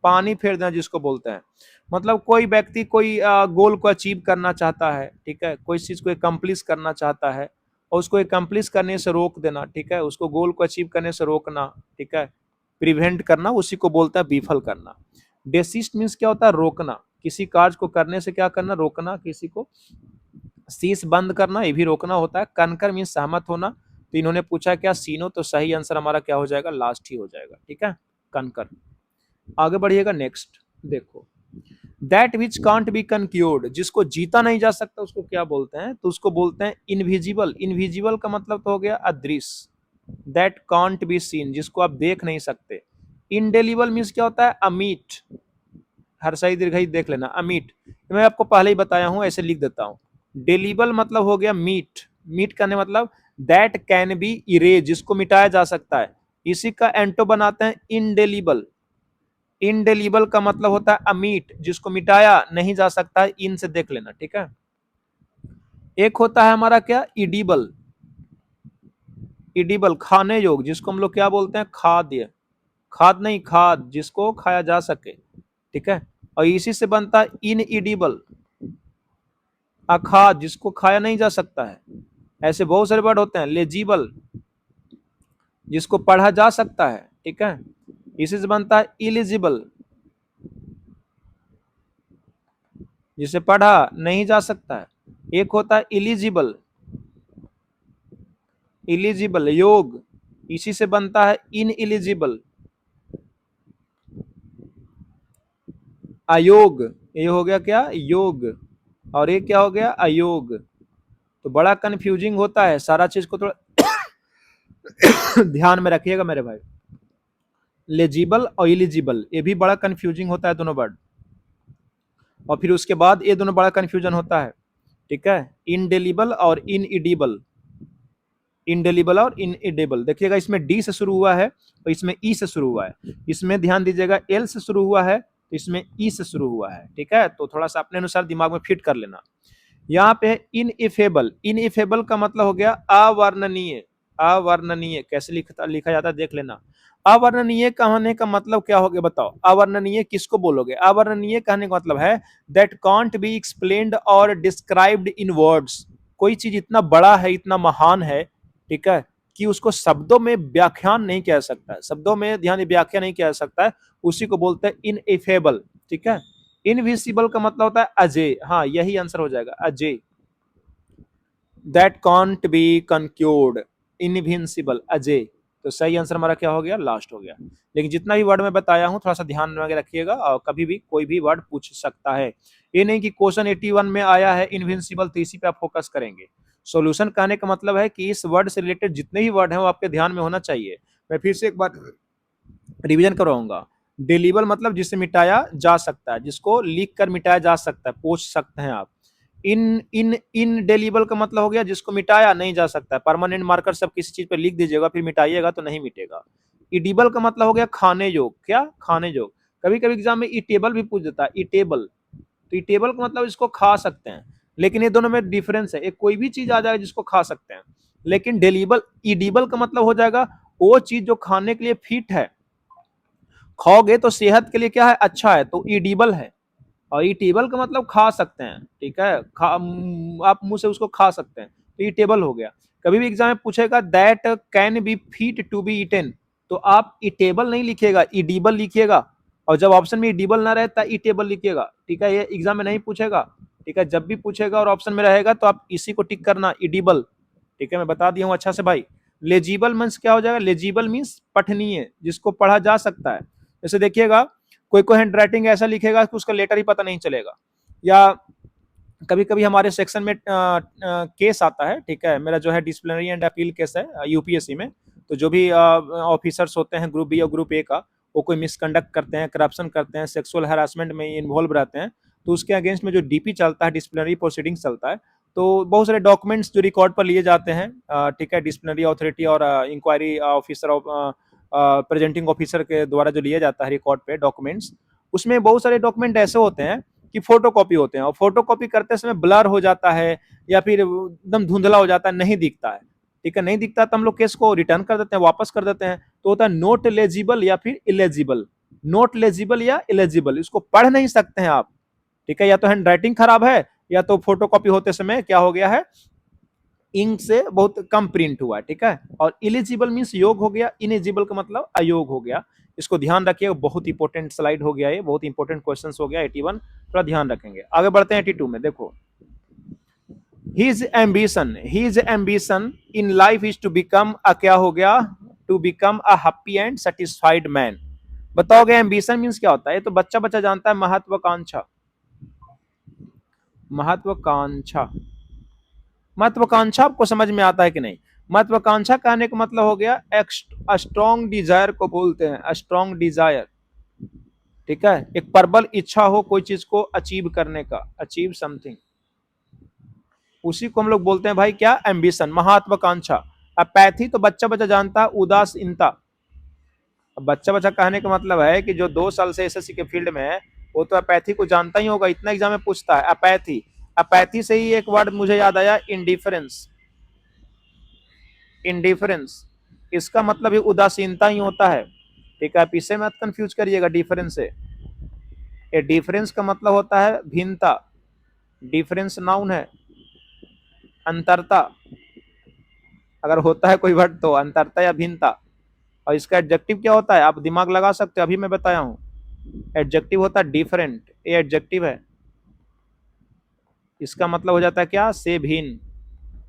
पानी फेर देना जिसको बोलते हैं। मतलब कोई व्यक्ति कोई गोल को अचीव करना चाहता है, ठीक है, कोई चीज को एकम्प्लिश करना चाहता है और उसको एकम्प्लिश करने से रोक देना, ठीक है, उसको गोल को अचीव करने से रोकना, ठीक है, प्रिवेंट करना, उसी को बोलता है विफल करना। डेसिस्ट मीन्स क्या होता है, रोकना, किसी कार्य को करने से क्या करना, रोकना किसी को। शीश बंद करना, ये भी रोकना होता है। कनकर मीन्स सहमत होना। तो इन्होंने पूछा क्या, सीनो, तो सही आंसर हमारा क्या हो जाएगा, लास्ट ही हो जाएगा। ठीक है, कनकर। आगे बढ़िएगा, नेक्स्ट देखो, दैट विच कांट बी कंक्यूर्ड, जिसको जीता नहीं जा सकता उसको क्या बोलते हैं, तो उसको बोलते हैं इनविजिबल। इनविजिबल का मतलब तो हो गया अदृश्य। दैट कांट बी सीन, जिसको आप देख नहीं सकते। इनडेलिबल मीन्स क्या होता है, अमीट, हर सही दीर्घई देख लेना, अमीट। मैं आपको पहले ही बताया हूं, ऐसे लिख देता हूं। डेलिबल मतलब हो गया मीट, मीट करने मतलब दैट कैन बी इरेज, जिसको मिटाया जा सकता है। इसी का एंटो बनाते हैं इनडेलिबल। इनडेलिबल का मतलब होता है अमीट, जिसको मिटाया नहीं जा सकता है, इन से देख लेना। ठीक है, एक होता है हमारा क्या, इडिबल। इडिबल खाने योग, जिसको हम लोग क्या बोलते हैं, खाद्य, खाद नहीं, खाद, जिसको खाया जा सके। ठीक है, और इसी से बनता है इन इडिबल, अखाद, जिसको खाया नहीं जा सकता है। ऐसे बहुत सारे वर्ड होते हैं। लेजिबल, जिसको पढ़ा जा सकता है। ठीक है, इसी से बनता है इलिजिबल, जिसे पढ़ा नहीं जा सकता है। एक होता है इलिजिबल, इलिजिबल योग, इसी से बनता है इन इलिजिबल, अयोग। ये हो गया क्या, योग, और ये क्या हो गया, अयोग। तो बड़ा कंफ्यूजिंग होता है, सारा चीज को थोड़ा ध्यान में रखिएगा मेरे भाई। लेजिबल और इलिजिबल, ये भी बड़ा कंफ्यूजिंग होता है दोनों वर्ड। और फिर उसके बाद ये दोनों बड़ा कंफ्यूजन होता है। ठीक है, इनडेलिबल और इनइडिबल, इनडेलिबल और इनइडेबल। देखिएगा, इसमें डी से शुरू हुआ है और इसमें ई से शुरू हुआ है। इसमें ध्यान दीजिएगा, एल से शुरू हुआ है तो इसमें ई से शुरू हुआ है। ठीक है, तो थोड़ा सा अपने अनुसार दिमाग में फिट कर लेना। यहाँ पे है इनइफेबल। इनइफेबल का मतलब हो गया अवर्णनीय। अवर्णनीय कैसे लिखा जाता है देख लेना। अवर्णनीय कहने का मतलब क्या हो गया, बताओ। अवर्णनीय किसको बोलोगे, अवर्णनीय कहने का मतलब है दैट कांट बी एक्सप्लेन्ड और डिस्क्राइब्ड इन वर्ड्स। कोई चीज इतना बड़ा है, इतना महान है, ठीक है, कि उसको शब्दों में व्याख्यान नहीं किया जा सकता है, शब्दों में ध्यान व्याख्या नहीं किया जा सकता है, उसी को बोलते हैं इनइफेबल। ठीक है, इनविजिबल का मतलब होता है अजय। हाँ, यही आंसर हो जाएगा, Ajay. That can't be conquered, invincible, Ajay. तो सही आंसर हमारा क्या हो गया, लास्ट हो गया। लेकिन जितना भी वर्ड मैं बताया हूं थोड़ा सा ध्यान में रखिएगा, और कभी भी कोई भी वर्ड पूछ सकता है। ये नहीं कि क्वेश्चन 81 में आया है इनविंसिबल तो इसी पे आप फोकस करेंगे। सॉल्यूशन कहने का मतलब है कि इस वर्ड से रिलेटेड जितने भी वर्ड हैं वो आपके ध्यान में होना चाहिए। मैं फिर से एक बार रिवीजन करवाऊंगा। डिलीबल मतलब जिसे मिटाया जा सकता है, जिसको लिख कर मिटाया जा सकता है, पूछ सकते हैं आप। इन इन इनडेलिबल का मतलब हो गया जिसको मिटाया नहीं जा सकता है। परमानेंट मार्कर सब किसी चीज पे लिख दीजिएगा, फिर मिटाइएगा तो नहीं मिटेगा। इडिबल का मतलब हो गया खाने योग, क्या, खाने योग। कभी कभी एग्जाम में इटेबल भी पूछ देता है, इटेबल। तो ईटेबल का मतलब इसको खा सकते हैं, लेकिन ये दोनों में डिफरेंस है। एक कोई भी चीज आ जाएगा जिसको खा सकते हैं, लेकिन डेलीबल ईडिबल का मतलब हो जाएगा वो चीज जो खाने के लिए फिट है, खाओगे तो सेहत के लिए क्या है, अच्छा है, तो ईडिबल है। और ईटेबल का मतलब खा सकते हैं, ठीक है, आप मुंह से उसको खा सकते हैं, तो ईटेबल हो गया। कभी भी एग्जाम में पूछेगा that can be fit to be eaten, तो आप ईटेबल नहीं लिखिएगा, ईडिबल लिखिएगा। और जब ऑप्शन में ईडिबल ना रहे तो ईटेबल लिखिएगा, ठीक है। ये एग्जाम में नहीं पूछेगा, ठीक है। जब भी पूछेगा और ऑप्शन में रहेगा तो आप इसी को टिक करना, ईडिबल, ठीक है। मैं बता दिया हूँ अच्छा से भाई। लेजिबल मीन्स क्या हो जाएगा, लेजिबल मीन्स पठनीय, जिसको पढ़ा जा सकता है। जैसे देखिएगा कोई कोई हैंड राइटिंग ऐसा लिखेगा कि उसका लेटर ही पता नहीं चलेगा, या कभी कभी हमारे सेक्शन में केस आता है, ठीक है। मेरा जो है डिसिप्लिनरी एंड अपील केस है यूपीएससी में। तो जो भी ऑफिसर्स होते हैं ग्रुप बी और ग्रुप ए का, वो कोई मिसकंडक्ट करते हैं, करप्शन करते हैं, सेक्सुअल हरासमेंट में इन्वॉल्व रहते हैं, तो उसके अगेंस्ट में जो डीपी चलता है, डिसिप्लिनरी प्रोसीडिंग चलता है, तो बहुत सारे डॉक्यूमेंट्स जो रिकॉर्ड पर लिए जाते हैं, ठीक है, डिसिप्लिनरी अथॉरिटी और इंक्वायरी ऑफिसर, प्रेजेंटिंग ऑफिसर के द्वारा जो लिया जाता है रिकॉर्ड पे डॉक्यूमेंट्स, उसमें बहुत सारे डॉक्यूमेंट ऐसे होते हैं कि फोटोकॉपी होते हैं, और फोटोकॉपी करते समय ब्लर हो जाता है या फिर एकदम धुंधला हो जाता है, नहीं दिखता है, ठीक है, नहीं दिखता, तो हम लोग केस को रिटर्न कर देते हैं, वापस कर देते हैं। तो होता है नोट लेजिबल या फिर इलेजिबल। नोट लेजिबल या इलेजिबल, इसको पढ़ नहीं सकते हैं आप, ठीक है। या तो हैंड राइटिंग खराब है, या तो फोटोकॉपी होते समय क्या हो गया है, इंक से बहुत कम प्रिंट हुआ है, ठीक है। और इलिजिबल मीन्स योग हो गया, इनएजिबल का मतलब अयोग हो गया। इसको ध्यान रखिए, बहुत इंपॉर्टेंट स्लाइड हो गया, ये बहुत इंपॉर्टेंट क्वेश्चन हो गया 81, थोड़ा ध्यान रखेंगे। आगे बढ़ते हैं 82 में। देखो, his ambition in life is to become a, क्या हो गया, to become a happy and satisfied man। बताओगे एम्बिशन मीन्स क्या होता है, तो बच्चा बच्चा जानता है, महत्वाकांक्षा, महत्वाकांक्षा, महत्वाकांक्षा आपको समझ में आता है कि नहीं। महत्वाकांक्षा कहने का मतलब हो गया स्ट्रॉन्ग डिजायर को बोलते हैं, स्ट्रॉन्ग डिजायर, ठीक है। एक प्रबल इच्छा हो कोई चीज को अचीव करने का, अचीव समथिंग, उसी को हम लोग बोलते हैं भाई क्या, एम्बिशन, महत्वाकांक्षा। अपैथी तो बच्चा बच्चा जानता है, उदासीनता। अब बच्चा बच्चा कहने का मतलब है कि जो 2 साल से एसएससी के फील्ड में है, वो तो अपैथी को जानता ही होगा, इतना एग्जाम में पूछता है अपैथी। अपैथी से ही एक वर्ड मुझे याद आया, इंडिफरेंस। इंडिफरेंस, इसका मतलब ही उदासीनता ही होता है, ठीक है। आप इससे मत कंफ्यूज करिएगा डिफरेंस से। ये डिफरेंस का मतलब होता है भिन्नता, डिफरेंस नाउन है, अंतरता अगर होता है कोई वर्ड तो अंतरता या भिन्नता। और इसका एडजेक्टिव क्या होता है, आप दिमाग लगा सकते हो, अभी मैं बताया हूं। एडजेक्टिव होता है डिफरेंट, ये एडजेक्टिव है, इसका मतलब हो जाता है क्या, से भिन्न,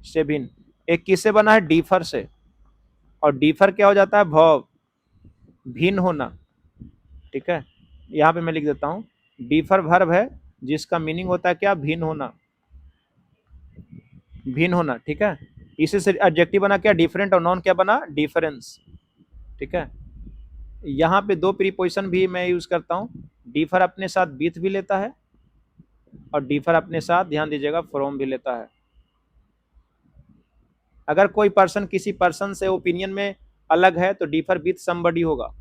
से भिन्न। एक किससे बना है, डिफर से, और डिफर क्या हो जाता है, भव, भिन्न होना, ठीक है। यहाँ पे मैं लिख देता हूँ, डिफर वर्ब है जिसका मीनिंग होता है क्या, भिन्न होना, भिन्न होना, ठीक है। इसी से एडजेक्टिव बना क्या, डिफरेंट, और नॉन क्या बना, डिफरेंस, ठीक है। यहाँ पे 2 प्रीपोजिशन भी मैं यूज करता हूँ, डिफर अपने साथ विथ भी लेता है, और डिफर अपने साथ, ध्यान दीजिएगा, फ्रॉम भी लेता है। अगर कोई पर्सन किसी पर्सन से ओपिनियन में अलग है तो डिफर विथ समबडी होगा,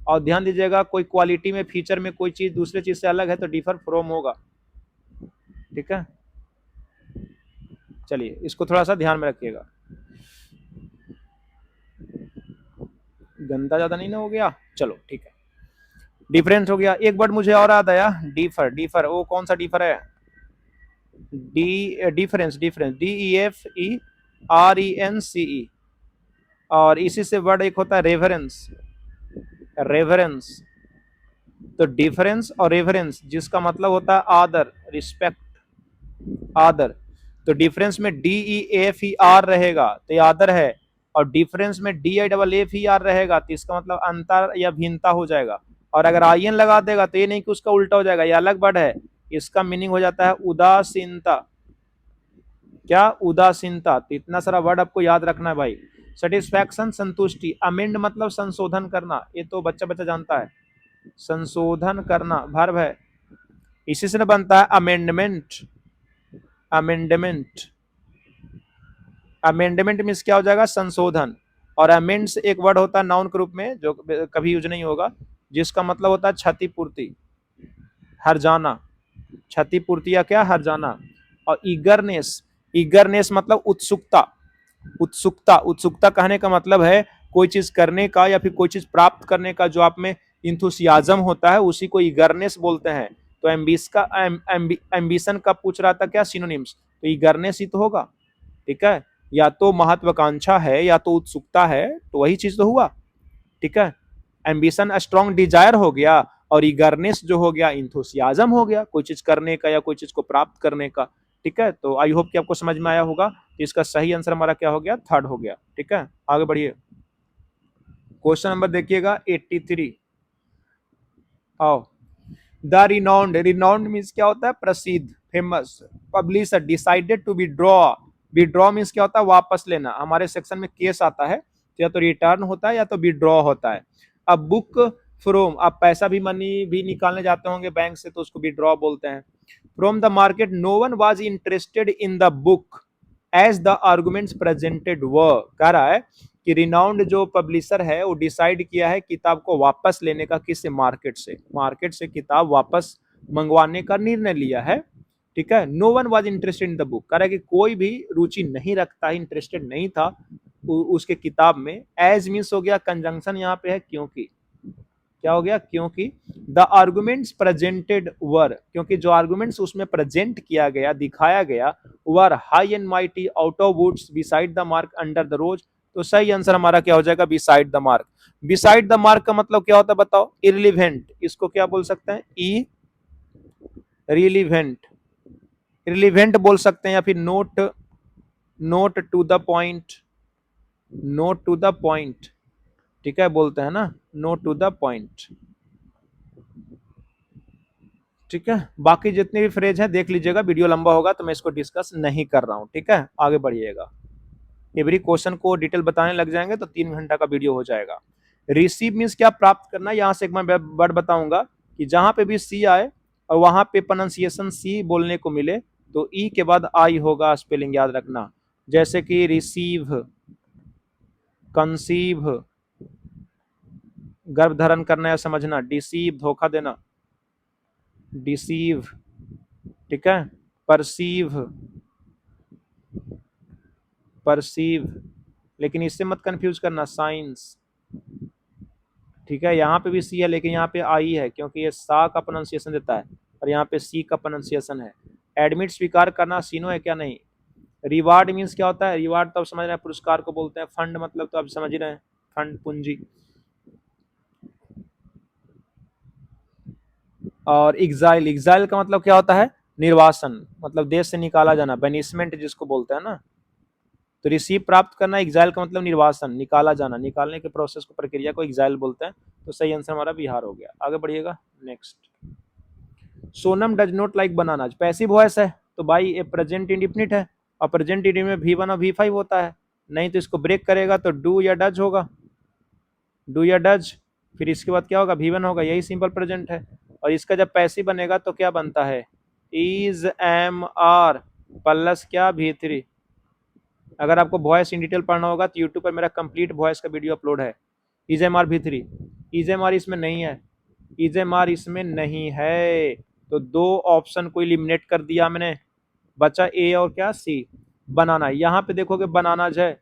और ध्यान दीजिएगा कोई क्वालिटी में, फीचर में कोई चीज दूसरे चीज से अलग है तो डिफर फ्रॉम होगा, ठीक है। चलिए इसको थोड़ा सा ध्यान में रखिएगा, गंदा ज्यादा नहीं ना हो गया, चलो ठीक है। डिफरेंस हो गया। एक वर्ड मुझे और याद आया, डिफर, डिफर वो कौन सा डिफर है, डी, डिफरेंस, डिफरेंस, DEFERENCE। और इसी से वर्ड एक होता है रेफरेंस, रेफरेंस। तो डिफरेंस और रेफरेंस जिसका मतलब होता है आदर, रिस्पेक्ट, आदर। तो डिफरेंस में DEFER रहेगा तो ये आदर है, और डिफरेंस में DIFFER रहेगा तो इसका मतलब अंतर या भिन्नता हो जाएगा। और अगर आयन लगा देगा तो ये नहीं कि उसका उल्टा हो जाएगा, ये अलग वर्ड है, इसका मीनिंग हो जाता है उदासीनता, क्या, उदासीनता। तो इतना सारा वर्ड आपको याद रखना है भाई। सेटिस्फैक्शन, संतुष्टि। अमेंड मतलब संशोधन करना, ये तो बच्चा बच्चा जानता है, संशोधन करना वर्ब है, इसी से बनता है अमेंडमेंट, अमेंडमेंट। अमेंडमेंट मीन्स क्या हो जाएगा, संशोधन। और अमेंड्स एक वर्ड होता है नाउन के रूप में जो कभी यूज नहीं होगा, जिसका मतलब होता है क्षतिपूर्ति, हर्जाना, क्षतिपूर्ति या क्या, हर जाना। और ईगरनेस, ईगरनेस मतलब उत्सुकता, उत्सुकता, उत्सुकता कहने का मतलब है कोई चीज करने का या फिर कोई चीज प्राप्त करने का जो आप में इंथुसियाज्म होता है उसी को ईगरनेस बोलते हैं। तो एम्बिस का एम्बिशन का पूछ रहा था क्या सिनोनिम्स, तो ईगरनेस ही तो होगा, ठीक है। या तो महत्वाकांक्षा है या तो उत्सुकता है, तो वही चीज तो हुआ, ठीक है। एम्बिशन स्ट्रॉन्ग डिजायर हो गया और ईगरनेस जो हो गया इंथुसियाज्म हो गया, कोई चीज करने का या कोई चीज को प्राप्त करने का, ठीक है। तो आई होप कि आपको समझ में आया होगा। तो इसका सही आंसर हमारा क्या हो गया, थर्ड हो गया, ठीक है। आगे बढ़िए, क्वेश्चन नंबर देखिएगा 83। आओ, द रिनाउंड, रिनाउंड मीन्स क्या होता है, प्रसिद्ध, famous. Publisher decided to withdraw, withdraw means क्या होता है, वापस लेना। हमारे सेक्शन में केस आता है तो या तो रिटर्न होता है या तो विड्रॉ होता है। अब बुक फ्रोम, आप पैसा भी मनी भी निकालने जाते होंगे बैंक से तो उसको विड्रॉ बोलते हैं। From the market no one was interested in the book as the arguments presented were, कह रहा है कि रिनाउंड जो पब्लिशर है वो डिसाइड किया है किताब को वापस लेने का, किससे, मार्केट से, मार्केट से किताब वापस मंगवाने का निर्णय लिया है, ठीक है। No one was interested in the book, कह रहा है कि कोई भी रुचि नहीं रखता, इंटरेस्टेड नहीं था उसके किताब में। एज मीन्स हो गया कंजंक्शन, यहाँ पे है क्योंकि, क्या हो गया, क्योंकि द आर्गुमेंट्स प्रेजेंटेड वर, क्योंकि जो आर्गुमेंट्स उसमें प्रेजेंट किया गया, दिखाया गया, were high and mighty, out of woods, beside the mark, under the rose. तो सही आंसर हमारा क्या हो जाएगा, beside the mark. Beside the mark का मतलब क्या होता है बताओ, इररिलेवेंट, इसको क्या बोल सकते हैं, ई रिलीवेंट, रिलीवेंट बोल सकते हैं, या फिर note, note to the point, note to the point, ठीक है, बोलते हैं ना, नोट टू द पॉइंट, ठीक है। बाकी जितने भी फ्रेज है देख लीजिएगा, वीडियो लंबा होगा तो मैं इसको डिस्कस नहीं कर रहा हूं, ठीक है। आगे बढ़िएगा, एवरी क्वेश्चन को डिटेल बताने लग जाएंगे तो 3 घंटा का वीडियो हो जाएगा। रिसीव मीन्स क्या, प्राप्त करना। यहां से एक मैं वर्ड बताऊंगा कि जहां पे भी सी आए और वहां पे प्रोनाउंसिएशन सी बोलने को मिले तो ई के बाद आई होगा, स्पेलिंग याद रखना। जैसे कि रिसीव, कंसीव, गर्भ धारण करना या समझना, डिसीव, धोखा देना, डिसीव, ठीक है। परसीव, परसीव, लेकिन इससे मत कंफ्यूज करना, साइंस, ठीक है। यहाँ पे भी सी है लेकिन यहाँ पे आई है क्योंकि ये सा का प्रोनाउंसिएशन देता है और यहाँ पे सी का प्रोनाउंसिएशन है। एडमिट, स्वीकार करना, सीनो है क्या, नहीं। रिवार्ड मीन्स क्या होता है, रिवार्ड तो आप समझ रहे हैं, पुरस्कार को बोलते हैं। फंड मतलब तो आप समझ रहे हैं, फंड, पूंजी। और एग्जाइल, एग्जाइल का मतलब क्या होता है, निर्वासन, मतलब देश से निकाला जाना, बेनिसमेंट जिसको बोलते हैं ना। तो रिसीव, प्राप्त करना, एग्जाइल का मतलब निर्वासन, निकाला जाना, निकालने के प्रोसेस को, प्रक्रिया को एग्जाइल बोलते हैं। तो सही आंसर हमारा बिहार हो गया। आगे बढ़िएगा, next. Sonam does not like bananas, passive voice है तो भाई ये प्रेजेंट इंडिफिनिट है और प्रेजेंट इंडिफिनिट में V1 और V5 होता है, नहीं तो इसको ब्रेक करेगा तो डू या डज होगा, डू या डज, फिर इसके बाद क्या होगा, V1 होगा, यही सिंपल प्रेजेंट है। और इसका जब पैसिव बनेगा तो क्या बनता है, इज एम आर प्लस क्या, V3। अगर आपको वॉइस इन डिटेल पढ़ना होगा तो यूट्यूब पर मेरा कंप्लीट वॉइस का वीडियो अपलोड है। Is M R V3, is M R इसमें नहीं है, इज एम आर इसमें नहीं है, तो 2 ऑप्शन को इलिमिनेट कर दिया मैंने, बचा ए और क्या, सी। बनाना, यहाँ पे देखोगे बनानाज है,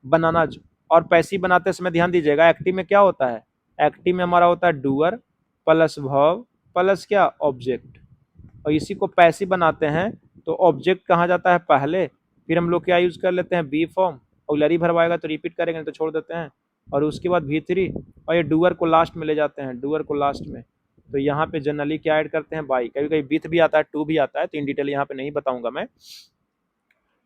बनानाज। और पैसिव बनाते समय ध्यान दीजिएगा, एक्टिव में क्या होता है, एक्टिव में हमारा होता है डूअर प्लस वर्ब प्लस क्या, ऑब्जेक्ट। और इसी को पैसिव बनाते हैं तो ऑब्जेक्ट कहाँ जाता है पहले, फिर हम लोग क्या यूज कर लेते हैं, बी फॉर्म, ऑक्सिलरी भरवाएगा तो रिपीट करेंगे तो छोड़ देते हैं, और उसके बाद V3 और ये डूअर को लास्ट में ले जाते हैं, डूअर को लास्ट में। तो यहाँ पे जनरली क्या ऐड करते हैं, बाई, कभी कभी विथ भी आता है, टू भी आता है, तो इन डिटेल यहाँ पे नहीं बताऊंगा मैं।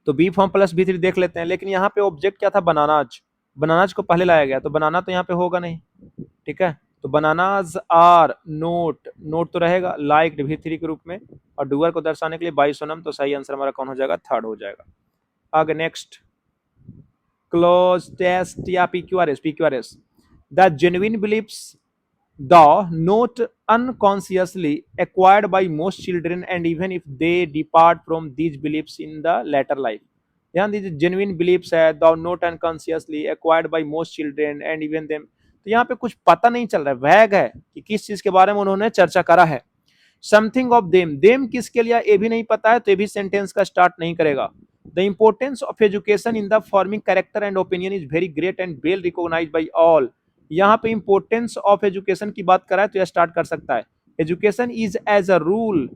तो बी फॉर्म प्लस V3 देख लेते हैं, लेकिन यहाँ पे ऑब्जेक्ट क्या था, बनानाज, बनानाज को पहले लाया गया तो बनाना तो यहाँ पे होगा नहीं, ठीक है। तो बनानाज आर नोट, नोट तो रहेगा लाइक्ड V3 के रूप में, और डूअर को दर्शाने के लिए बाई सोनम, तो सही आंसर हमारा कौन हो जाएगा, थर्ड हो जाएगा। आगे नेक्स्ट, क्लोज टेस्ट या PQRS, PQRS, the genuine beliefs the not unconsciously acquired by most children and even if they depart from these beliefs in the later life। ध्यान दीजिए, genuine beliefs है, the not unconsciously acquired by most children and even them। तो यहाँ पे कुछ पता नहीं चल रहा है, वैग है कि किस चीज के बारे में उन्होंने चर्चा करा है। समथिंग ऑफ देम, देम किसके लिए ये भी नहीं पता है तो ये भी सेंटेंस का स्टार्ट नहीं करेगा। The importance of education in the forming character and opinion is very great and well recognised by all. यहाँ पे इंपॉर्टेंस ऑफ एजुकेशन की बात करा है तो यह स्टार्ट कर सकता है। Education is as a rule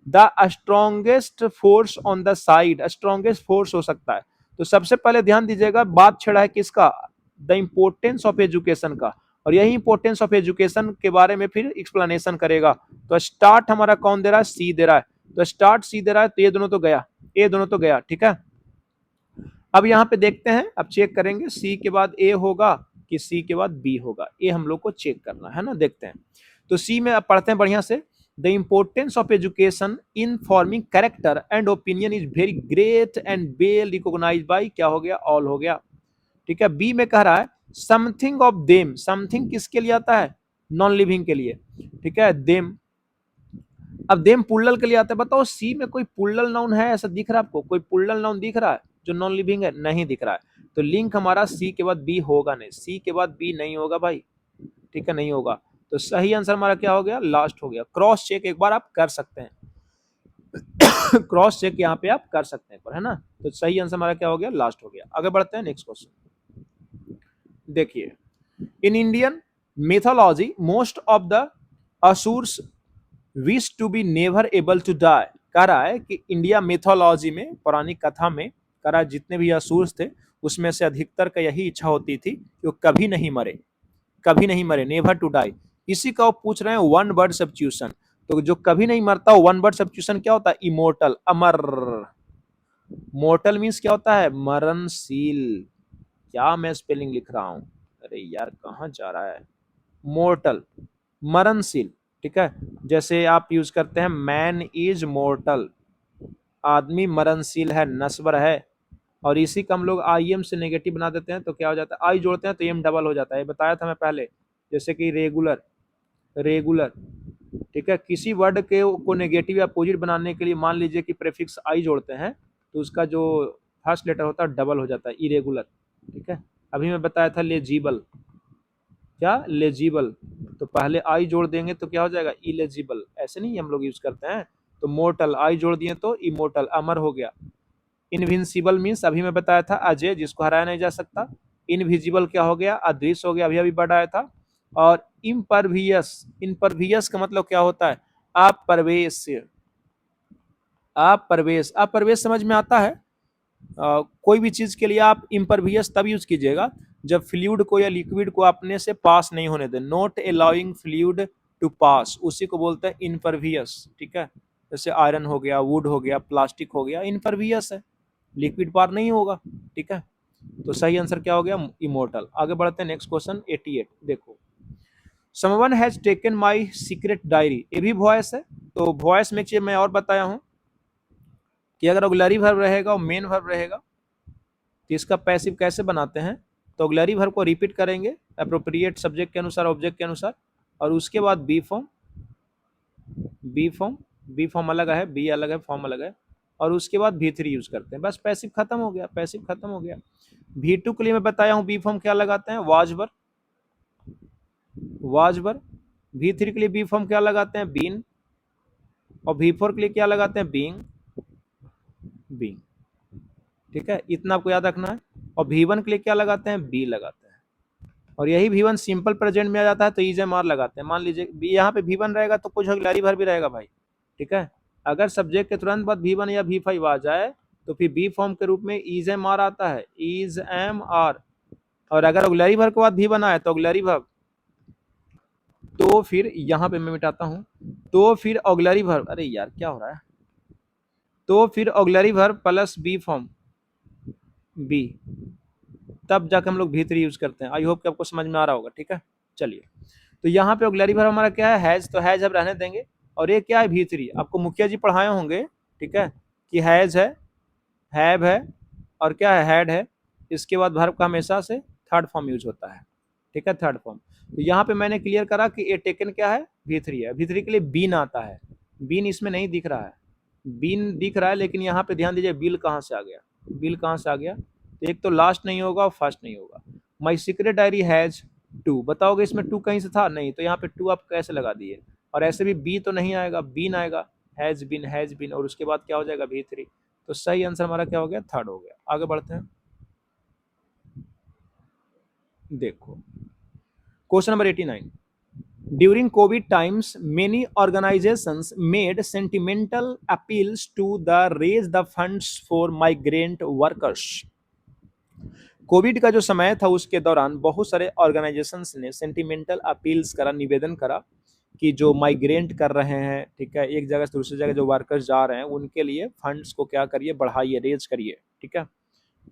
the strongest force on the side, strongest force हो सकता है। तो सबसे पहले ध्यान दीजिएगा बात छेड़ा है किसका, द इंपॉर्टेंस ऑफ एजुकेशन का, और यही इंपॉर्टेंस ऑफ एजुकेशन के बारे में फिर एक्सप्लेनेशन करेगा। तो स्टार्ट हमारा कौन दे रहा है, सी दे रहा है, तो स्टार्ट सी दे रहा है, तो ये दोनों तो गया, ये दोनों तो गया, ठीक है। अब यहाँ पे देखते हैं, अब चेक करेंगे सी के बाद ए होगा कि सी के बाद बी होगा, ये हम लोग को चेक करना है ना, देखते हैं। तो सी में अब पढ़ते हैं बढ़िया से। The importance of education in forming character and opinion is very great and well recognised by, क्या हो गया, ऑल हो गया, ठीक है। बी में कह रहा है समथिंग ऑफ देम, समथिंग किसके लिए आता है, नॉन लिविंग के लिए, ठीक है, देम। अब देम पुल्लल के लिए आता है, बताओ सी में कोई पुल्लल नाउन है ऐसा दिख रहा है आपको, कोई पुल्लल नाउन दिख रहा है जो नॉन लिविंग है, नहीं दिख रहा है। तो लिंक हमारा सी के बाद बी होगा नहीं, सी के बाद बी नहीं होगा भाई, ठीक है, नहीं होगा। तो सही आंसर हमारा क्या हो गया, लास्ट हो गया। क्रॉस चेक एक बार आप कर सकते हैं क्रॉस चेक यहाँ पे आप कर सकते हैं पर, है ना। तो सही आंसर हमारा क्या हो गया, लास्ट हो गया। आगे बढ़ते हैं नेक्स्ट क्वेश्चन। देखिए, in Indian mythology most of the asuras wish to be never able to die. कह रहा है कि इंडिया मिथोलॉजी में, पौराणिक कथा में, कह रहा है जितने भी असुर्स थे उसमें से अधिकतर का यही इच्छा होती थी कि वो कभी नहीं मरे, कभी नहीं मरे, नेवर टू डाई। इसी का वो पूछ रहे हैं वन वर्ड सब्स्टिट्यूशन। तो जो कभी नहीं मरता वन वर्ड सब्स्टिट्यूशन क्या होता है, इमोर्टल, अमर। मोर्टल मीन्स क्या होता है, मरणशील। क्या मैं स्पेलिंग लिख रहा हूं, अरे यार कहाँ जा रहा है, मोर्टल, मरणशील, ठीक है। जैसे आप यूज करते हैं मैन इज मोर्टल, आदमी मरणशील है, नस्वर है। और इसी का हम लोग आई एम से नेगेटिव बना देते हैं तो क्या हो जाता है, आई जोड़ते हैं तो एम डबल हो जाता है, ये बताया था मैं पहले। जैसे कि रेगुलर, रेगुलर, ठीक है। किसी वर्ड के को नेगेटिव या पॉजिटिव बनाने के लिए मान लीजिए कि प्रेफिक्स आई जोड़ते हैं तो उसका जो फर्स्ट लेटर होता है डबल हो जाता है, इरेगुलर, ठीक है। अभी मैं बताया था लेजिबल, क्या, लेजिबल, तो पहले आई जोड़ देंगे तो क्या हो जाएगा, इलेजिबल, ऐसे नहीं हम लोग यूज करते हैं। तो मोर्टल आई जोड़ दिए तो इमोर्टल, अमर हो गया। इनविंसिबल मीन्स अभी मैं बताया था अजय, जिसको हराया नहीं जा सकता। इनविजिबल क्या हो गया, अदृश्य हो गया, अभी अभी बढ़ाया था। और इम्परवियस, इम्परवियस का मतलब क्या होता है, अप्रवेश, अप्रवेश, अप्रवेश समझ में आता है। कोई भी चीज के लिए आप इम्परवियस तब यूज कीजिएगा जब फ्लूइड को या लिक्विड को अपने से पास नहीं होने दें, नॉट अलाउइंग फ्लूइड टू पास, उसी को बोलते हैं इम्परवियस, ठीक है। जैसे आयरन हो गया, वुड हो गया, प्लास्टिक हो गया, इम्परवियस है, लिक्विड पार नहीं होगा, ठीक है। तो सही आंसर क्या हो गया, इमोर्टल। आगे बढ़ते हैं नेक्स्ट क्वेश्चन 88। देखो, someone has taken my secret diary, ये भी वॉइस है। तो वॉइस में चीज मैं और बताया हूं कि अगर ऑक्सिलरी वर्ब रहेगा और मेन वर्ब रहेगा तो इसका पैसिव कैसे बनाते हैं, तो ऑक्सिलरी वर्ब को रिपीट करेंगे एप्रोप्रिएट सब्जेक्ट के अनुसार, ऑब्जेक्ट के अनुसार, और उसके बाद be form, be form, be form अलग है, बी अलग है, फॉर्म अलग है, और उसके बाद V3 यूज करते हैं, बस पैसिव खत्म हो गया, पैसिव खत्म हो गया। V2 के लिए मैं बताया हूँ बी फॉर्म क्या लगाते हैं, वाजवर, वाजवर। V3 के लिए बी फॉर्म क्या लगाते हैं, बीन। और V4 के लिए क्या लगाते हैं, बीइंग, बीइंग, ठीक है, इतना आपको याद रखना है। और V1 के लिए क्या लगाते हैं, बी लगाते हैं। और यही V1 सिंपल प्रेजेंट में आ जाता है तो इज एम आर लगाते हैं। मान लीजिए यहाँ पे V1 रहेगा तो कुछ ऑक्सिलरी वर्ब भी रहेगा भाई, ठीक है। अगर सब्जेक्ट के तुरंत बाद V1 या V5 आ जाए तो फिर बी फॉर्म के रूप में इज एम आर आता है, इज एम आर। और अगर ऑक्सिलरी वर्ब के बाद V1 आए तो ऑक्सिलरी वर्ब, तो फिर यहाँ पे मैं मिटाता हूँ, तो फिर ऑक्सिलरी वर्ब, अरे यार क्या हो रहा है, तो फिर auxiliary verb plus be form, be, तब जाकर हम लोग V3 यूज करते हैं। आई होप कि आपको समझ में आ रहा होगा, ठीक है। चलिए, तो यहाँ पे ऑक्सिलरी वर्ब हमारा क्या है, हैज, तो हैज हम रहने देंगे। और ये क्या है, V3, आपको मुखिया जी पढ़ाए होंगे, ठीक है, कि हैज है, हैव है, और क्या है, हैड है। इसके बाद वर्ब का हमेशा से थर्ड फॉर्म यूज होता है, ठीक है, थर्ड फॉर्म। तो यहाँ पे मैंने क्लियर करा कि ए टेकन क्या है, V3 है। V3 के लिए बीन आता है, बीन इसमें नहीं दिख रहा है, बीन दिख रहा है लेकिन यहाँ पे ध्यान दीजिए बिल कहाँ से आ गया, बिल कहाँ से आ गया, तो एक तो लास्ट नहीं होगा और फर्स्ट नहीं होगा। My secret diary has to, बताओगे इसमें टू कहीं से था नहीं, तो यहाँ पे टू आप कैसे लगा दिए, और ऐसे भी बी तो नहीं आएगा, बीन आएगा, हैज बीन, और उसके बाद क्या हो जाएगा V3। तो सही आंसर हमारा क्या हो गया, थर्ड हो गया। आगे बढ़ते हैं, देखो question number 89। During COVID times, many organizations made sentimental appeals to the raise the funds for migrant workers। Covid का जो समय था उसके दौरान बहुत सारे ऑर्गेनाइजेशंस ने सेंटिमेंटल अपील्स करा, निवेदन करा कि जो माइग्रेंट कर रहे हैं, ठीक है, एक जगह से दूसरी जगह जो वर्कर्स जा रहे हैं उनके लिए फंड्स को क्या करिए, बढ़ाइए, रेज करिए, ठीक है।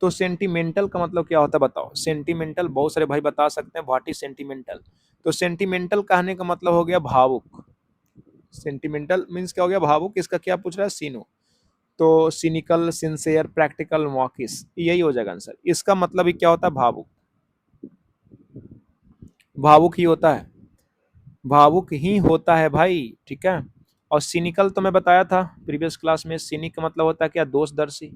तो सेंटिमेंटल का मतलब क्या होता है बताओ। सेंटिमेंटल बहुत सारे भाई बता सकते हैं व्हाट इज सेंटिमेंटल। तो सेंटिमेंटल कहने का मतलब हो गया भावुक। सेंटिमेंटल मीन्स क्या हो गया, भावुक। इसका क्या पूछ रहा है, सीनो। तो सिनिकल, सिंसियर, प्रैक्टिकल, मॉकिस, यही हो जाएगा आंसर। इसका मतलब ही क्या होता है, भावुक। भावुक ही होता है, भावुक ही होता है भाई, ठीक है। और सिनिकल तो मैं बताया था प्रीवियस क्लास में, सिनिक का मतलब होता है क्या, दोषदर्शी।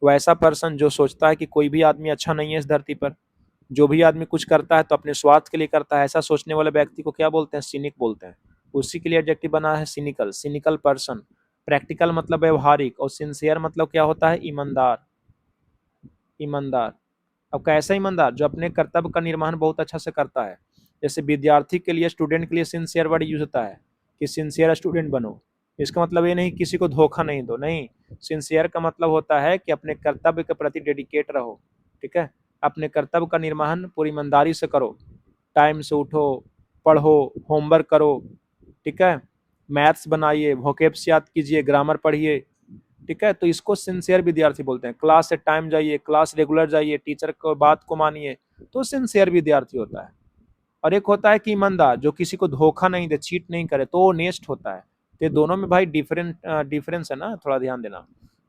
वैसा पर्सन जो सोचता है कि कोई भी आदमी अच्छा नहीं है इस धरती पर, जो भी आदमी कुछ करता है तो अपने स्वार्थ के लिए करता है, ऐसा सोचने वाले व्यक्ति को क्या बोलते हैं, सिनिक बोलते हैं। उसी के लिए एडजेक्टिव बना है सिनिकल, सिनिकल पर्सन। प्रैक्टिकल मतलब व्यवहारिक, और सिंसियर मतलब क्या होता है, ईमानदार, ईमानदार। अब कैसा ईमानदार, जो अपने कर्तव्य का निर्वहन बहुत अच्छा से करता है। जैसे विद्यार्थी के लिए, स्टूडेंट के लिए सिंसियर वर्ड यूज होता है कि सिंसियर स्टूडेंट बनो। इसका मतलब ये नहीं किसी को धोखा नहीं दो, नहीं। सिंसियर का मतलब होता है कि अपने कर्तव्य के प्रति डेडिकेट रहो, ठीक है। अपने कर्तव्य का निर्वहन पूरी ईमानदारी से करो, टाइम से उठो, पढ़ो, होमवर्क करो, ठीक है। मैथ्स बनाइए, वोकेब्स याद कीजिए, ग्रामर पढ़िए, ठीक है। तो इसको सिंसियर विद्यार्थी बोलते हैं। क्लास से टाइम जाइए, क्लास रेगुलर जाइए, टीचर को बात को मानिए, तो सिंसियर विद्यार्थी होता है। और एक होता है कि ईमानदार, जो किसी को धोखा नहीं दे, चीट नहीं करे, तो वो नेस्ट होता है। तो दोनों में भाई डिफरेंस है ना, थोड़ा ध्यान देना।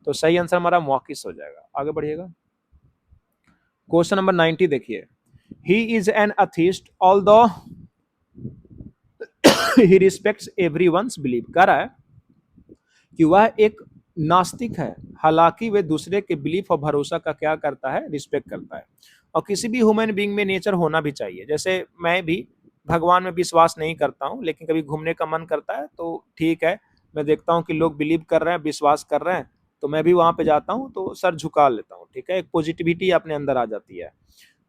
तो सही आंसर हमारा मॉकिस हो जाएगा। आगे बढ़िएगा, क्वेश्चन नंबर 90 देखिए। He is an atheist although he respects everyone's belief, कह रहा है कि वह एक नास्तिक है, हालांकि वे दूसरे के बिलीफ और भरोसा का क्या करता है, रिस्पेक्ट करता है। और किसी भी ह्यूमन बीइंग में नेचर होना भी चाहिए। जैसे मैं भी भगवान में विश्वास नहीं करता हूँ, लेकिन कभी घूमने का मन करता है तो ठीक है, मैं देखता हूँ कि लोग बिलीव कर रहे हैं, विश्वास कर रहे हैं, तो मैं भी वहां पे जाता हूँ, तो सर झुका लेता हूँ, ठीक है। एक पॉजिटिविटी अपने अंदर आ जाती है।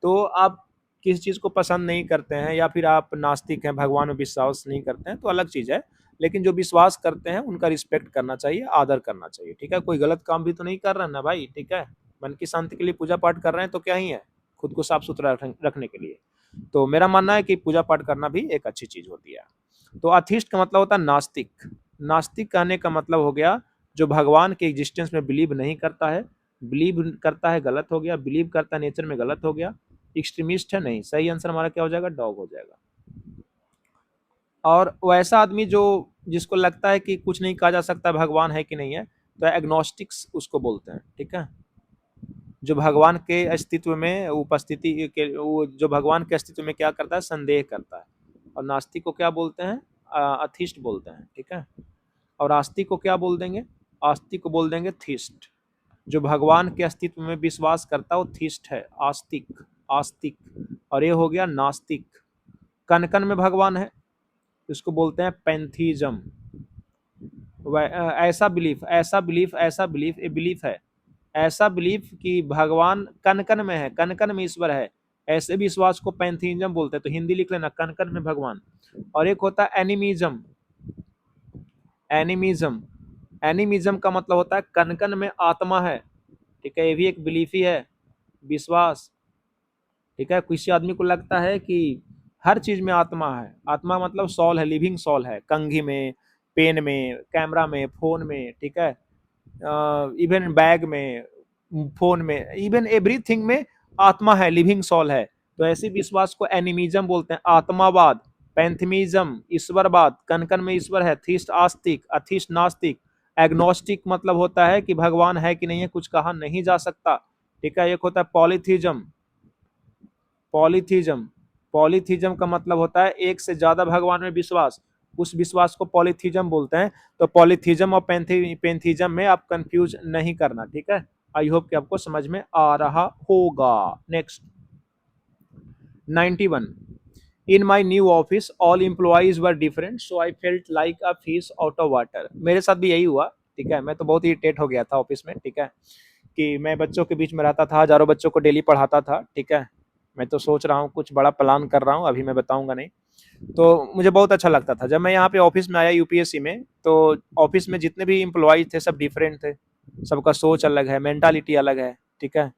तो आप किस चीज़ को पसंद नहीं करते हैं, या फिर आप नास्तिक हैं, भगवान में विश्वास नहीं करते हैं, तो अलग चीज़ है। लेकिन जो विश्वास करते हैं उनका रिस्पेक्ट करना चाहिए, आदर करना चाहिए, ठीक है। कोई गलत काम भी तो नहीं कर रहा ना भाई, ठीक है। मन की शांति के लिए पूजा पाठ कर रहे हैं तो क्या ही है, खुद को साफ सुथरा रखने के लिए। तो मेरा मानना है कि पूजा पाठ करना भी एक अच्छी चीज होती है। तो अथिस्ट का मतलब होता है नास्तिक। नास्तिक कहने का मतलब हो गया जो भगवान के एग्जिस्टेंस में बिलीव नहीं करता है। बिलीव करता है गलत हो गया, बिलीव करता है नेचर में गलत हो गया, एक्सट्रीमिस्ट है नहीं। सही आंसर हमारा क्या हो जाएगा, डॉग हो जाएगा। और वैसा आदमी जो, जिसको लगता है कि कुछ नहीं कहा जा सकता भगवान है कि नहीं है, तो एग्नोस्टिक्स उसको बोलते हैं, ठीक है। जो भगवान के अस्तित्व में उपस्थिति के, वो जो भगवान के अस्तित्व में क्या करता है, संदेह करता है। और नास्तिक को क्या बोलते हैं, अथिस्ट बोलते हैं, ठीक है। और आस्तिक को क्या बोल देंगे, आस्तिक को बोल देंगे थीस्ट। जो भगवान के अस्तित्व में विश्वास करता है वो थीस्ट है, आस्तिक, आस्तिक। और ये हो गया नास्तिक। कन कन में भगवान है, इसको बोलते हैं पैंथीज्म। ऐसा बिलीफ, ऐसा बिलीफ, ऐसा बिलीफ, ए बिलीफ है, ऐसा बिलीफ कि भगवान कन कन में है, कन कन में ईश्वर है, ऐसे विश्वास को पैंथीज्म बोलते हैं। तो हिंदी लिख लेना, कन कन में भगवान। और एक होता है एनिमिज्म। एनिमिज्म, एनिमिज्म का मतलब होता है कन कन में आत्मा है, ठीक है। ये भी एक बिलीफ ही है, विश्वास, ठीक है। किसी आदमी को लगता है कि हर चीज में आत्मा है, आत्मा मतलब सॉल है, लिविंग सॉल है, कंघी में, पेन में, कैमरा में, फोन में, ठीक है, इवन बैग में, फोन में, इवन एवरीथिंग में आत्मा है, लिविंग सॉल है। तो ऐसे विश्वास को एनिमिज्म बोलते हैं, आत्मावाद। पैंथमिज्म ईश्वरवाद, कन कन में ईश्वर है, थीस्ट आस्तिक, अथिस्ट नास्तिक। एग्नोस्टिक मतलब होता है कि भगवान है कि नहीं है कुछ कहा नहीं जा सकता, ठीक है। एक होता है पॉलीथीज्म। पॉलीथीज्म, पॉलीथीज्म का मतलब होता है एक से ज्यादा भगवान में विश्वास, उस विश्वास को पॉलीथीज्म बोलते हैं। तो पॉलीथीज्म और पैंथीज्म में आप कंफ्यूज नहीं करना, ठीक है। आई होप कि आपको समझ में आ रहा होगा। Next 91। In my new office all employees were different so I felt like a fish out of water. मेरे साथ भी यही हुआ, ठीक है। मैं तो बहुत इरिटेट हो गया था ऑफिस में, ठीक है, कि मैं बच्चों के बीच में रहता था, हजारों बच्चों को डेली पढ़ाता था, ठीक है। मैं तो सोच रहा हूँ कुछ बड़ा प्लान कर रहा हूँ, अभी मैं बताऊंगा नहीं। तो मुझे बहुत अच्छा लगता था जब मैं यहाँ पे ऑफिस में आया यूपीएससी में। तो ऑफिस में जितने भी एम्प्लॉइज थे सब डिफरेंट थे, सबका सोच अलग है, मेंटालिटी अलग है, ठीक है।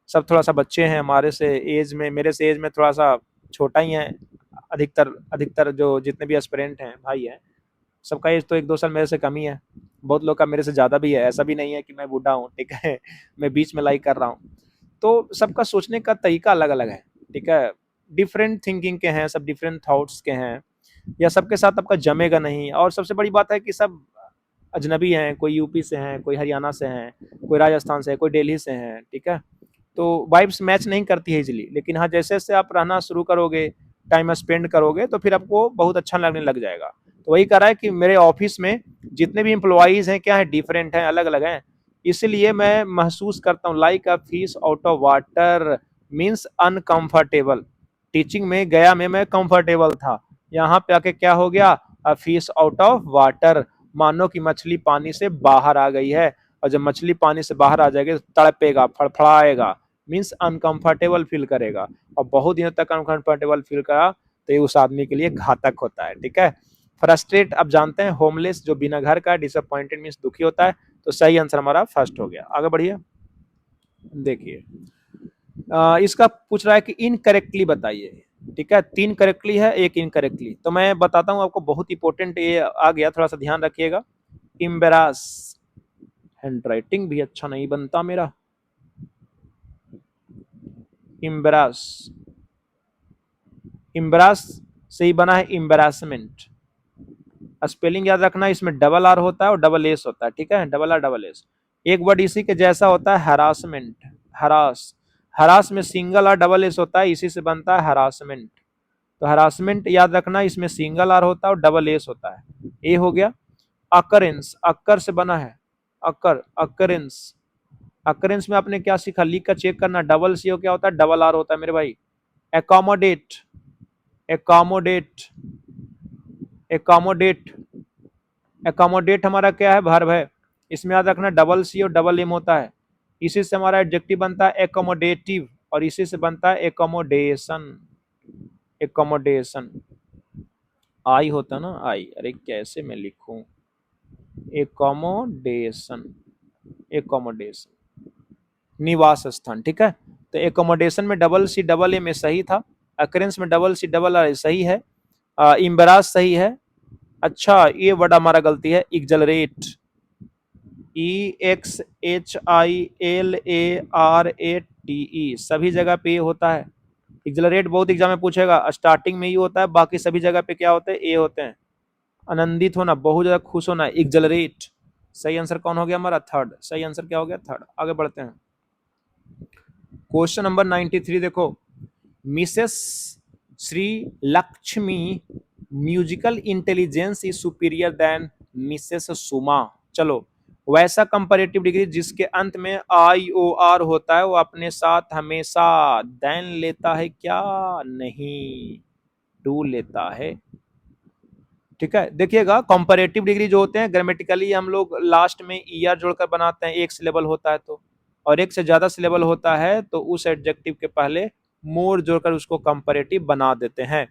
सब थोड़ा सा बच्चे हैं हमारे से एज में, मेरे से एज में थोड़ा सा छोटा ही है। अधिकतर अधिकतर जो जितने भी एस्पिरेंट हैं भाई हैं, सबका एज तो 1-2 साल मेरे से कम ही है। बहुत लोग का मेरे से ज़्यादा भी है, ऐसा भी नहीं है कि मैं बूढ़ा हूँ, ठीक है। मैं बीच में लाइक कर रहा हूँ। तो सबका सोचने का तरीका अलग अलग है, ठीक है। डिफरेंट थिंकिंग के हैं सब, डिफरेंट थॉट्स के हैं, या सबके साथ आपका जमेगा नहीं। और सबसे बड़ी बात है कि सब अजनबी हैं, कोई यूपी से हैं, कोई हरियाणा से हैं, कोई राजस्थान से है, कोई दिल्ली से हैं, ठीक है। तो वाइब्स मैच नहीं करती है इजीली, लेकिन हाँ जैसे जैसे आप रहना शुरू करोगे, टाइम स्पेंड करोगे, तो फिर आपको बहुत अच्छा लगने लग जाएगा। तो वही कह रहा है कि मेरे ऑफिस में जितने भी एम्प्लॉइज हैं क्या है, डिफरेंट हैं, अलग अलग हैं। इसलिए मैं महसूस करता हूँ like a fish out of water, means uncomfortable. Teaching में गया मैं कंफर्टेबल था, यहाँ पे आके क्या हो गया, a fish out of water, मानो कि मछली पानी से बाहर आ गई है। और जब मछली पानी से बाहर आ जाएगी तो तड़पेगा, फड़फड़ाएगा, मीन्स अनकंफर्टेबल फील करेगा। और बहुत दिनों तक अनकंफर्टेबल फील करा तो ये उस आदमी के लिए घातक होता है, ठीक है। फ्रस्ट्रेट आप जानते हैं, होमलेस जो बिना घर का, डिसअपॉइंटेड मीन्स दुखी होता है। तो सही आंसर हमारा फर्स्ट हो गया। आगे बढ़िए, देखिए इसका पूछ रहा है कि इनकरेक्टली बताइए, ठीक है। 3 करेक्टली है, 1 इनकरेक्टली। तो मैं बताता हूँ आपको, बहुत इंपॉर्टेंट ये आ गया, थोड़ा सा ध्यान रखिएगा। इम्बेरास, हैंडराइटिंग भी अच्छा नहीं बनता मेरा। इम्बेरास, इम्बेरास से ही बना है इम्बेरासमेंट। स्पेलिंग याद रखना, इसमें डबल आर होता है और डबल एस होता है, ठीक है, डबल आर डबल एस। एक वर्ड इसी के जैसा होता है, हरासमेंट, हरास। हरास में सिंगल आर डबल एस होता है, इसी से बनता है हरासमेंट। तो हरासमेंट याद रखना, इसमें सिंगल आर होता है और डबल एस होता है। ए हो गया। अकरेंस, अक्कर से बना है, अक्कर, अकरेंस। अकरेंस में आपने क्या सीखा, लिख कर चेक करना, डबल सी हो क्या होता है, डबल आर होता है मेरे भाई। एकोमोडेट, एकोमोडेट, एकोमोडेट, एकोमोडेट हमारा क्या है, वर्ब है। इसमें याद रखना डबल सी और डबल एम होता है। इसी से हमारा एडजेक्टिव बनता है एकोमोडेटिव, और इसी से बनता है एकोमोडेशन, एकोमोडेशन। आई होता ना, आई, अरे कैसे मैं लिखूं, एकोमोडेशन, एकोमोडेशन, निवास स्थान, ठीक है। तो एकोमोडेशन में डबल सी डबल ए में सही था, अकरेंस में डबल सी डबल आर सही है, इम्बरास सही है। अच्छा ये वर्ड हमारा गलती है, एक्जलरेट, EXHILARATE, सभी जगह पे ये होता है। एक्जलरेट बहुत एग्जाम में पूछेगा, स्टार्टिंग में ही होता है, बाकी सभी जगह पे क्या होते हैं, ए होते हैं। आनंदित होना, बहुत ज्यादा खुश होना, एक्जलरेट। सही आंसर कौन हो गया हमारा, थर्ड। सही आंसर क्या हो गया, थर्ड। आगे बढ़ते हैं। क्वेश्चन नंबर 93 देखो, Mrs Shri Lakshmi musical intelligence is superior than Mrs Suma. चलो, वैसा कंपैरेटिव डिग्री जिसके अंत में आई ओ आर होता है वो अपने साथ हमेशा देन लेता है क्या, नहीं, डू लेता है, ठीक है। देखिएगा कंपैरेटिव डिग्री जो होते हैं ग्रामेटिकली हम लोग लास्ट में ईआर जोड़कर बनाते हैं, एक सिलेबल होता है तो, और एक से ज्यादा सिलेबल होता है तो उस एडजेक्टिव के पहले मोर जोड़कर उसको कंपैरेटिव बना देते हैं।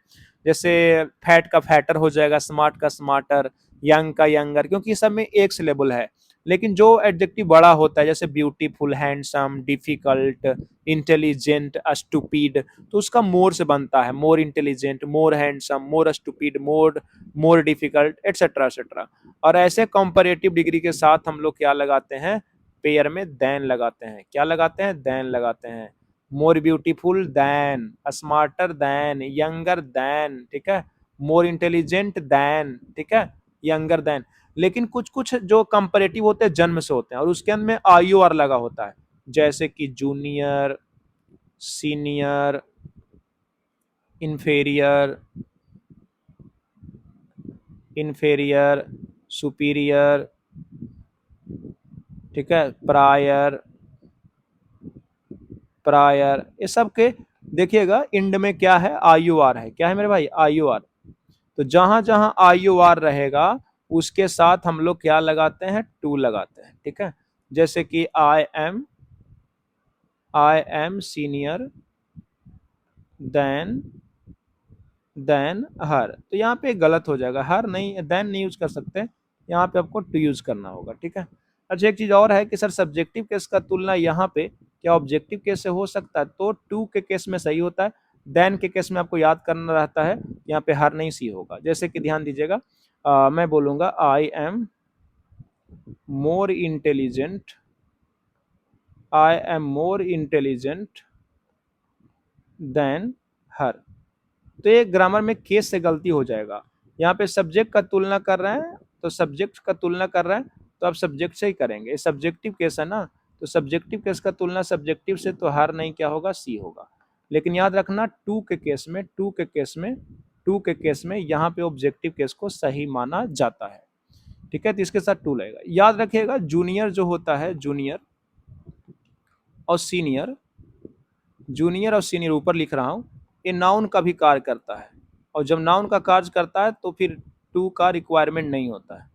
जैसे फैट का फैटर हो जाएगा, स्मार्ट का स्मार्टर, यंग का यंगर, क्योंकि सब में एक सिलेबल है। लेकिन जो एडजेक्टिव बड़ा होता है जैसे beautiful, handsome, difficult, intelligent, stupid, तो उसका मोर से बनता है, more intelligent, more handsome, more stupid, more difficult, et cetera et cetera. और ऐसे कंपैरेटिव डिग्री के साथ हम लोग क्या लगाते हैं, पेयर में देन लगाते हैं। क्या लगाते हैं, देन लगाते हैं। More beautiful then, smarter than, younger than, ठीक है, मोर इंटेलिजेंट देन, ठीक है, यंगर देन। लेकिन कुछ कुछ जो कंपैरेटिव होते हैं जन्म से होते हैं और उसके अंदर में आयु आर लगा होता है, जैसे कि junior, senior, inferior, inferior, superior, ठीक है, प्रायर, प्रायर, ये सब के देखिएगा इंड में क्या है, IUR है, क्या है मेरे भाई, IUR। तो जहां जहां IUR रहेगा उसके साथ हम लोग क्या लगाते हैं, टू लगाते हैं, ठीक है। जैसे कि I am senior then her, तो यहाँ पे गलत हो जाएगा, हर नहीं, देन नहीं यूज कर सकते, यहाँ पे आपको टू यूज करना होगा, ठीक है। अच्छा एक चीज और है कि सर सब्जेक्टिव केस का तुलना यहाँ पे क्या ऑब्जेक्टिव केस से हो सकता है, तो टू के केस में सही होता है, देन के केस में आपको याद करना रहता है, यहाँ पे हर नहीं सी होगा। जैसे कि ध्यान दीजिएगा, मैं बोलूंगा more intelligent I am more intelligent than her, तो ये ग्रामर में केस से गलती हो जाएगा। यहाँ पे सब्जेक्ट का तुलना कर रहे हैं, तो सब्जेक्ट का तुलना कर रहे हैं तो आप सब्जेक्ट से ही करेंगे, सब्जेक्टिव केस है ना, तो सब्जेक्टिव केस का तुलना सब्जेक्टिव से, तो हर नहीं क्या होगा, सी होगा। लेकिन याद रखना टू के केस में, टू के केस में यहाँ पे ऑब्जेक्टिव केस को सही माना जाता है, ठीक है। तो इसके साथ टू लगेगा। याद रखिएगा जूनियर जो होता है, और सीनियर जूनियर और सीनियर ऊपर लिख रहा हूँ, ये नाउन का भी कार्य करता है, और जब नाउन का कार्य करता है तो फिर टू का रिक्वायरमेंट नहीं होता है।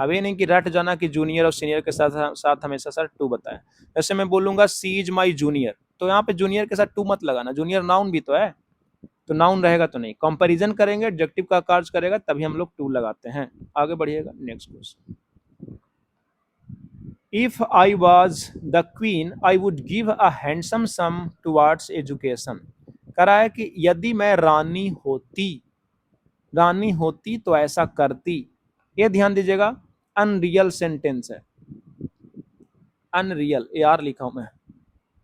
अब ये नहीं कि रट जाना कि जूनियर और सीनियर के साथ साथ हमेशा सर टू बताएं। जैसे मैं बोलूंगा सी इज माई जूनियर, तो यहाँ पे जूनियर के साथ टू मत लगाना, जूनियर नाउन भी तो है, तो नाउन रहेगा तो नहीं, कंपैरिजन करेंगे, एडजेक्टिव का कार्य करेगा तभी हम लोग टू लगाते हैं। आगे बढ़िएगा, next question. If I was the queen, I would give a handsome sum towards education। कह रहा है कि यदि मैं रानी होती तो ऐसा करती। ये ध्यान दीजिएगा, अनरियल सेंटेंस है, अनरियल, AR लिखा हूं मैं,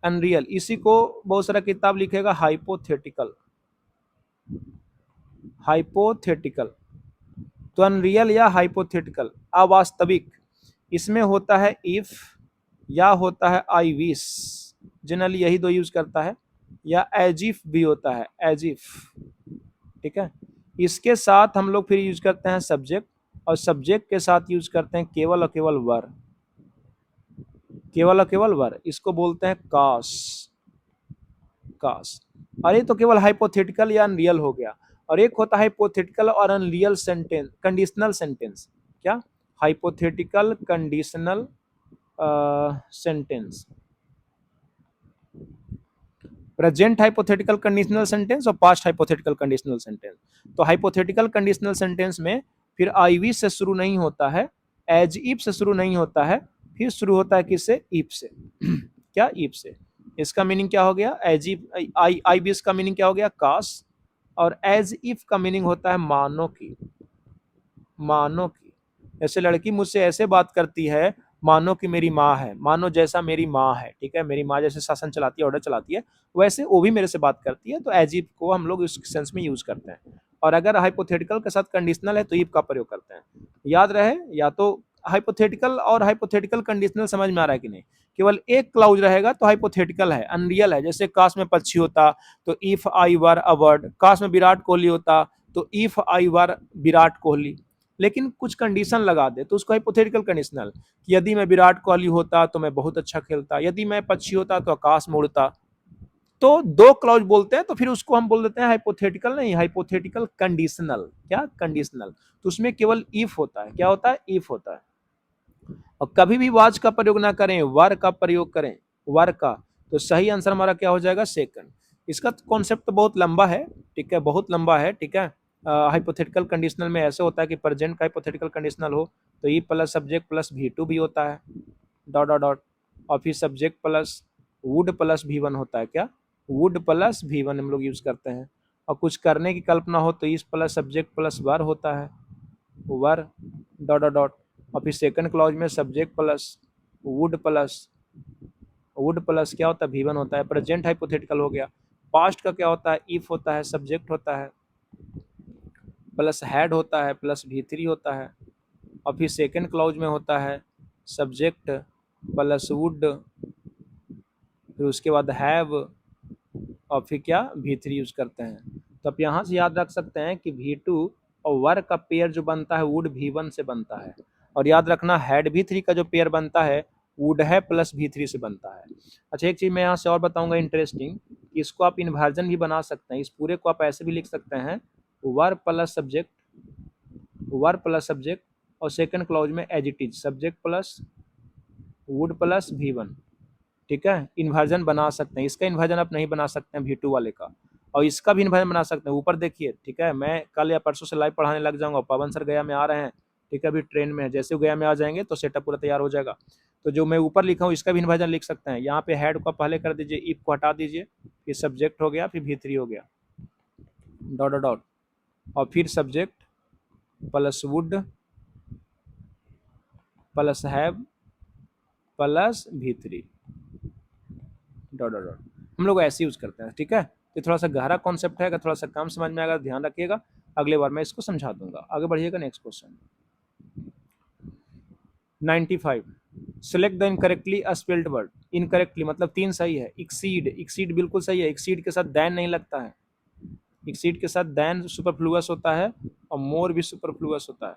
अनरियल। इसी को बहुत सारा किताब लिखेगा हाइपोथेटिकल, हाइपोथेटिकल, तो अनरियल या हाइपोथेटिकल, अवास्तविक। इसमें होता है इफ, या होता है आई विश, जनरली यही दो यूज करता है, या एज इफ भी होता है, एज इफ, ठीक है। इसके साथ हम लोग फिर यूज करते हैं सब्जेक्ट, और सब्जेक्ट के साथ यूज करते हैं केवल और केवल वर, केवल और केवल वर, इसको बोलते हैं कास, कास। अरे तो केवल हाइपोथेटिकल या अनरियल हो गया, और एक होता है हाइपोथेटिकल और अनरियल सेंटेंस, कंडीशनल सेंटेंस, क्या, hypothetical conditional sentence, present hypothetical conditional sentence और पास्ट हाइपोथेटिकल कंडीशनल सेंटेंस। तो हाइपोथेटिकल कंडीशनल सेंटेंस में फिर आई विश से शुरू नहीं होता है, एज इफ से शुरू नहीं होता है, फिर शुरू होता है किससे, इफ से क्या, इफ से। इसका मीनिंग क्या हो गया, एज इफ, आई विश का मीनिंग क्या हो गया, काश, और एज इफ का मीनिंग होता है मानो की, मानो की। जैसे लड़की मुझसे ऐसे बात करती है मानो कि मेरी माँ है, मानो जैसा मेरी माँ है, ठीक है, मेरी माँ जैसे शासन चलाती है, ऑर्डर चलाती है, वैसे वो भी मेरे से बात करती है, तो एज इफ को हम लोग इस सेंस में यूज करते हैं। और अगर हाइपोथेटिकल के साथ कंडीशनल है तो इफ का प्रयोग करते हैं। याद रहे, या तो हाइपोथेटिकल और हाइपोथेटिकल कंडीशनल समझ में आ रहा है कि नहीं, केवल एक क्लाउज रहेगा तो हाइपोथेटिकल है, अनरियल है। जैसे काश में पक्षी होता तो if I were a bird, काश में विराट कोहली होता तो इफ आई वर विराट कोहली। लेकिन कुछ कंडीशन लगा दे तो उसको हाइपोथेटिकल कंडीशनल, कि यदि मैं विराट कोहली होता तो मैं बहुत अच्छा खेलता, यदि मैं पक्षी होता तो आकाश में उड़ता। तो दो क्लॉज बोलते हैं तो फिर उसको हम बोल देते हैं हाइपोथेटिकल नहीं, हाइपोथेटिकल कंडीशनल, क्या, कंडीशनल। तो उसमें केवल इफ होता है, क्या होता है, इफ होता है। और कभी भी वाज का प्रयोग ना करें, वर का प्रयोग करें, वर का। तो सही आंसर हमारा क्या हो जाएगा, सेकंड। इसका कॉन्सेप्ट तो बहुत लंबा है, ठीक है, बहुत लंबा है, ठीक है। हाइपोथेटिकल कंडीशनल में ऐसे होता है कि प्रेजेंट का हाइपोथेटिकल कंडीशनल हो तो E plus subject plus V2 भी होता है, डॉट डॉट डॉट, और फिर subject plus would plus V1 होता है, क्या, वुड प्लस V1 हम लोग यूज करते हैं। और कुछ करने की कल्पना हो तो इस प्लस सब्जेक्ट प्लस वर होता है, वर, डॉट डॉट डॉट, और फिर सेकंड क्लॉज में सब्जेक्ट प्लस वुड प्लस क्या होता है, V1 होता है। प्रेजेंट हाइपोथेटिकल हो गया। पास्ट का क्या होता है, इफ होता है, सब्जेक्ट होता है, प्लस हैड होता है, प्लस V3 होता है, और फिर सेकंड क्लॉज में होता है सब्जेक्ट प्लस वुड, फिर उसके बाद हैव, और फिर क्या, V3 यूज करते हैं। तो आप यहाँ से याद रख सकते हैं कि V2 और वर का पेयर जो बनता है वुड V1 से बनता है, और याद रखना हैड V3 का जो पेयर बनता है वुड है प्लस V3 से बनता है। अच्छा एक चीज मैं यहाँ से और बताऊंगा इंटरेस्टिंग, इसको आप इन्वर्जन भी बना सकते हैं, इस पूरे को आप ऐसे भी लिख सकते हैं, were plus subject, were plus subject और सेकंड क्लॉज में as it is subject plus would plus V1। ठीक है, इन्वर्जन बना सकते हैं। इसका इन्वर्जन आप नहीं बना सकते हैं V2 वाले का, और इसका भी इन्वर्जन बना सकते हैं। ऊपर देखिए, ठीक है, मैं कल या परसों से लाइव पढ़ाने लग जाऊंगा। पवन सर गया में आ रहे हैं, ठीक है, अभी ट्रेन में है। जैसे वो गया में आ जाएंगे तो सेटअप पूरा तैयार हो जाएगा। तो जो मैं ऊपर लिखा हूँ इसका भी इन्वर्जन लिख सकते हैं। यहाँ पे हेड को पहले कर दीजिए, इफ को हटा दीजिए, फिर सब्जेक्ट हो गया, फिर V3 हो गया, डॉट डॉट डॉट, और फिर subject plus would plus have plus V3 dot dot dot. हम लोग ऐसे यूज करते हैं। ठीक है, तो थोड़ा सा गहरा कॉन्सेप्ट है, अगर थोड़ा सा कम समझ में आएगा ध्यान रखिएगा, अगले बार मैं इसको समझा दूंगा। आगे बढ़िएगा, next question 95। Select the incorrectly spelled word. Incorrectly मतलब 3 सही है। एक्सीड, एक्सीड बिल्कुल सही है, एक्सीड के साथ दैन नहीं लगता है, एक्सीड के साथ दैन सुपरफ्लुअस होता है और मोर भी सुपरफ्लुअस होता है।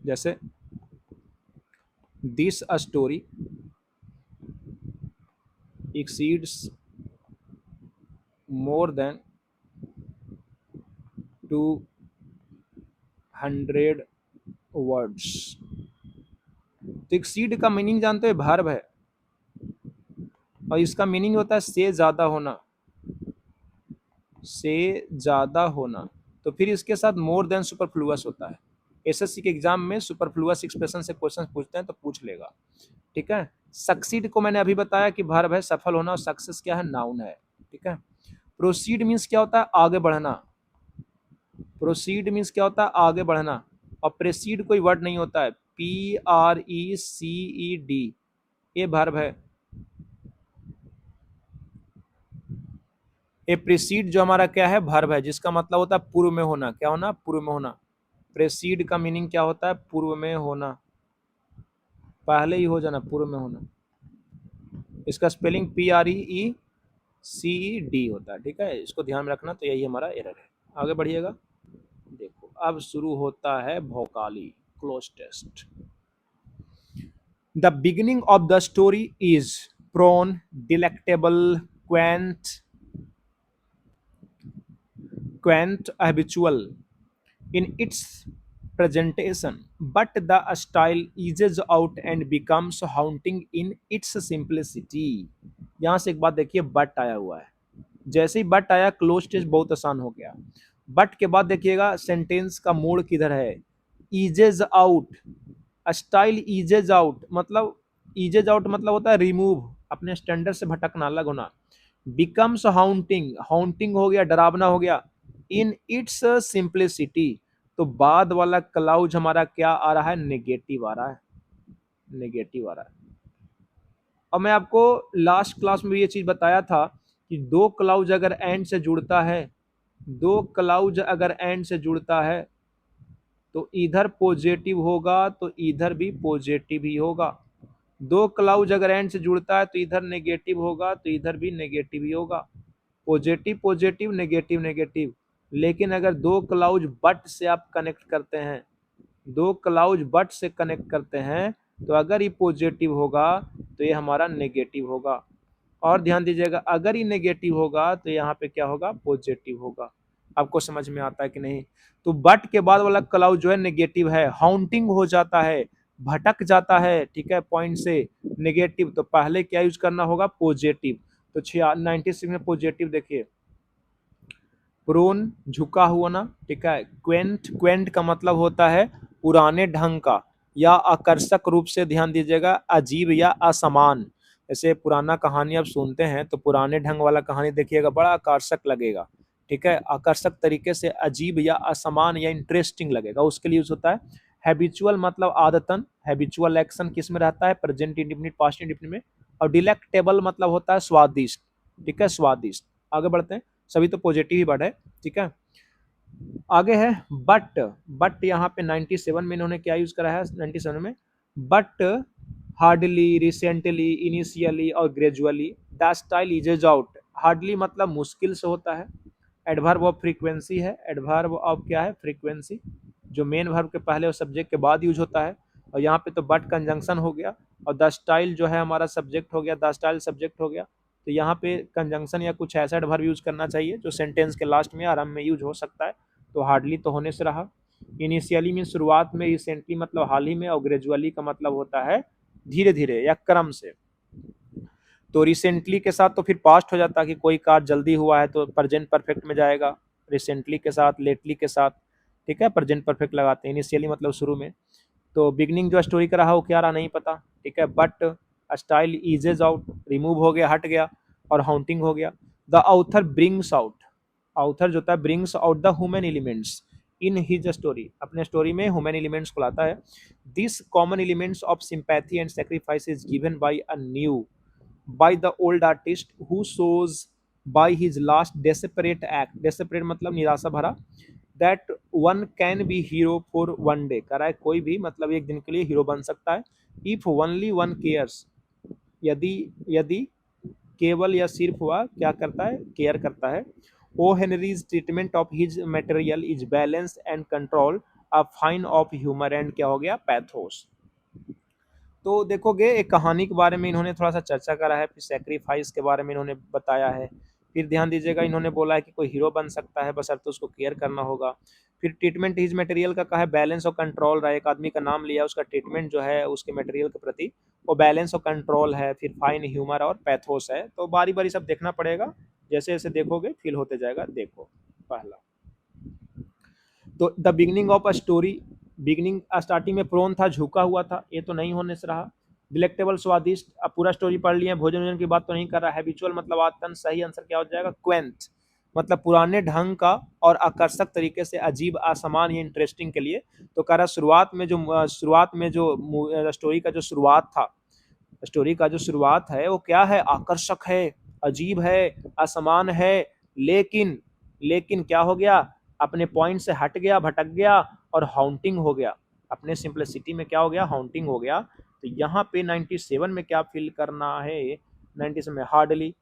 जैसे this story exceeds more than 200 words। तो exceed का मीनिंग जानते हो, वर्ब है, और इसका मीनिंग होता है से ज्यादा होना, से ज्यादा होना। तो फिर इसके साथ मोर देन सुपरफ्लुअस होता है। एसएससी के एग्जाम में सुपरफ्लुअस एक्सप्रेशन से क्वेश्चन पूछते हैं तो पूछ लेगा। ठीक है, सक्सीड को मैंने अभी बताया कि वर्ब है, सफल होना, और सक्सेस क्या है, नाउन है। ठीक है, प्रोसीड मीन्स क्या होता है, आगे बढ़ना। प्रोसीड मीन्स क्या होता है, आगे बढ़ना, और प्रेसीड कोई वर्ड नहीं होता है, PRECED, ये वर्ब है। ये प्रेसीड जो हमारा क्या है, वर्ब है, जिसका मतलब होता है पूर्व में होना। क्या होना, पूर्व में होना। प्रेसीड का मीनिंग क्या होता है, पूर्व में होना, पहले ही हो जाना, पूर्व में होना। इसका स्पेलिंग PRECED होता है। ठीक है, इसको ध्यान में रखना। तो यही हमारा एरर है। आगे बढ़िएगा, देखो अब शुरू होता है भोकाली cloze test. The beginning of the story is prone, delectable, quaint, habitual in its presentation, but the style eases out and becomes haunting in its simplicity। यहां से एक बात देखिए, बट आया हुआ है, जैसे ही बट आया क्लोज टेस्ट बहुत आसान हो गया। बट के बाद देखिएगा सेंटेंस का मोड़ किधर है, eases out, style eases out, मतलब ईजेज आउट मतलब होता है रिमूव, अपने स्टैंडर्ड से भटकना, अलग होना। बिकम्स हाउंटिंग, हाउंटिंग हो गया, डरावना हो गया। इन इट्स सिंप्लिसिटी, तो बाद वाला क्लाउज हमारा क्या आ रहा है, नेगेटिव आ रहा है, नेगेटिव आ रहा है। और मैं आपको लास्ट क्लास में भी ये चीज बताया था कि दो क्लाउज अगर एंड से जुड़ता है, दो क्लाउज अगर एंड से जुड़ता है तो इधर पॉजिटिव होगा तो इधर भी पॉजिटिव ही होगा। दो क्लाउज अगर एंड से जुड़ता है तो इधर नेगेटिव होगा तो इधर भी नेगेटिव ही होगा। Positive positive, negative negative. लेकिन अगर दो क्लाउज बट से आप कनेक्ट करते हैं, दो क्लाउज बट से कनेक्ट करते हैं, तो अगर ये पॉजिटिव होगा तो ये हमारा नेगेटिव होगा। और ध्यान दीजिएगा, अगर ये नेगेटिव होगा तो यहाँ पे क्या होगा, पॉजिटिव होगा। आपको समझ में आता है कि नहीं? तो बट के बाद वाला क्लाउज जो है नेगेटिव है, हाउंटिंग हो जाता है, भटक जाता है, ठीक है, पॉइंट से नेगेटिव। तो पहले क्या यूज करना होगा, पॉजिटिव। तो 96 में पॉजिटिव देखिए, प्रोन झुका हुआ ना, ठीक है। क्वेंट, क्वेंट का मतलब होता है पुराने ढंग का या आकर्षक रूप से, ध्यान दीजिएगा, अजीब या असमान। जैसे पुराना कहानी आप सुनते हैं तो पुराने ढंग वाला कहानी देखिएगा, बड़ा आकर्षक लगेगा, ठीक है, आकर्षक तरीके से, अजीब या असमान या इंटरेस्टिंग लगेगा, उसके लिए यूज होता है। हैबिचुअल मतलब आदतन, हैबिचुअल एक्शन किस में रहता है, प्रेजेंट इंडेफिनिट, पास्ट इंडेफिनिट में। और डिलेक्टेबल मतलब होता है स्वादिष्ट, ठीक है, स्वादिष्ट। आगे बढ़ते हैं, सभी तो पॉजिटिव ही वर्ड है, ठीक है। आगे है बट, बट यहाँ पे 97 में इन्होंने क्या यूज करा है, 97 में, but hardly, recently, initially or gradually the style eases out. Hardly मतलब मुश्किल से होता है, एडवर्ब ऑफ फ्रीक्वेंसी है, एडवर्ब ऑफ क्या है, फ्रीक्वेंसी, जो मेन वर्ब के पहले और सब्जेक्ट के बाद यूज होता है। और यहाँ पे तो बट कंजंक्शन हो गया, और द स्टाइल जो है हमारा सब्जेक्ट हो गया, द स्टाइल सब्जेक्ट हो गया। तो यहाँ पे कंजंक्शन या कुछ ऐसा एडवर्ब यूज करना चाहिए जो सेंटेंस के लास्ट में आराम में यूज हो सकता है। तो हार्डली तो होने से रहा। इनिशियली मीन शुरुआत में, रिसेंटली मतलब हाल ही में, और ग्रेजुअली का मतलब होता है धीरे धीरे या क्रम से। तो रिसेंटली के साथ तो फिर पास्ट हो जाता है कि कोई कार्य जल्दी हुआ है तो प्रेजेंट परफेक्ट में जाएगा, रिसेंटली के साथ, लेटली के साथ, ठीक है, प्रेजेंट परफेक्ट लगाते हैं। इनिशियली मतलब शुरू में। तो बिगनिंग जो स्टोरी का रहा वो क्या रहा नहीं पता, ठीक है। But style eases out, remove हो गया, हट गया, और हाउंटिंग हो गया। The author brings out, author जो होता है brings out the human elements in his story, अपने स्टोरी में ह्यूमन एलिमेंट्स को लाता है। This common elements of sympathy and sacrifice is given by a new, by the old artist who shows by his last desperate act, desperate मतलब निराशा भरा, that one can be hero for one day, कह रहा है कोई भी मतलब एक दिन के लिए हीरो बन सकता है, if only one cares, यदि यदि केवल या सिर्फ वह क्या करता है, केयर करता है। O Henry's treatment of his material is balance and control, a fine of humour and क्या हो गया, पैथोस। तो देखोगे एक कहानी के बारे में इन्होंने थोड़ा सा चर्चा करा है, फिर सेक्रीफाइस के बारे में इन्होंने बताया है, फिर ध्यान दीजिएगा इन्होंने बोला है कि कोई हीरो बन सकता है बशर्ते उसको केयर करना होगा। फिर ट्रीटमेंट हिज मटेरियल का कहा है, बैलेंस और कंट्रोल रहा, एक आदमी का नाम लिया, उसका ट्रीटमेंट जो है उसके मटेरियल के प्रति वो बैलेंस और कंट्रोल है। फिर फाइन ह्यूमर और पैथोस है। तो बारी बारी सब देखना पड़ेगा, जैसे जैसे देखोगे फील होते जाएगा। देखो पहला, तो the beginning of a story, beginning starting में प्रोन था, झुका हुआ था, ये तो नहीं होने से रहा। डिलेक्टेबल स्वादिष्ट, अब पूरा स्टोरी पढ़ लिए, भोजन वोजन की बात तो नहीं कर रहा है। हैबिचुअल मतलब आदतन, सही आंसर क्या हो जाएगा, क्वेंट मतलब पुराने ढंग का और आकर्षक तरीके से, अजीब, असमान या इंटरेस्टिंग के लिए। तो कह रहा शुरुआत में जो स्टोरी का जो शुरुआत था, स्टोरी का जो शुरुआत है वो क्या है, आकर्षक है, अजीब है, असमान है, लेकिन लेकिन क्या हो गया, अपने पॉइंट से हट गया, भटक गया, और हाउंटिंग हो गया। अपने सिंपलिसिटी में क्या हो गया, हाउंटिंग हो गया। तो यहाँ पे 97 में क्या फील करना है, 97 में हार्डली,